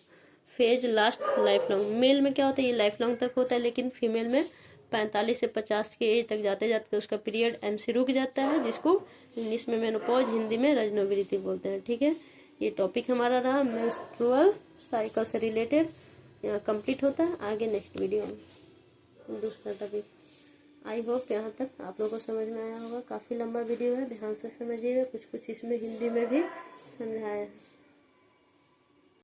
phase last life long. Male में क्या होता है? ये लाइफ लॉन्ग तक होता है, लेकिन फीमेल में 45 से 50 के एज तक जाते जाते उसका पीरियड एमसी रुक जाता है, जिसको इंग्लिश में मेनोपॉज, हिंदी में रजनोवृत्ति बोलते हैं, ठीक है। ये टॉपिक हमारा रहा मेंस्ट्रुअल साइकिल से रिलेटेड, यहाँ कंप्लीट होता है। आगे नेक्स्ट वीडियो में दूसरा टॉपिक। आई होप यहाँ तक आप लोगों को समझ में आया होगा। काफ़ी लंबा वीडियो है, ध्यान से समझिएगा, कुछ कुछ इसमें हिंदी में भी समझाया है।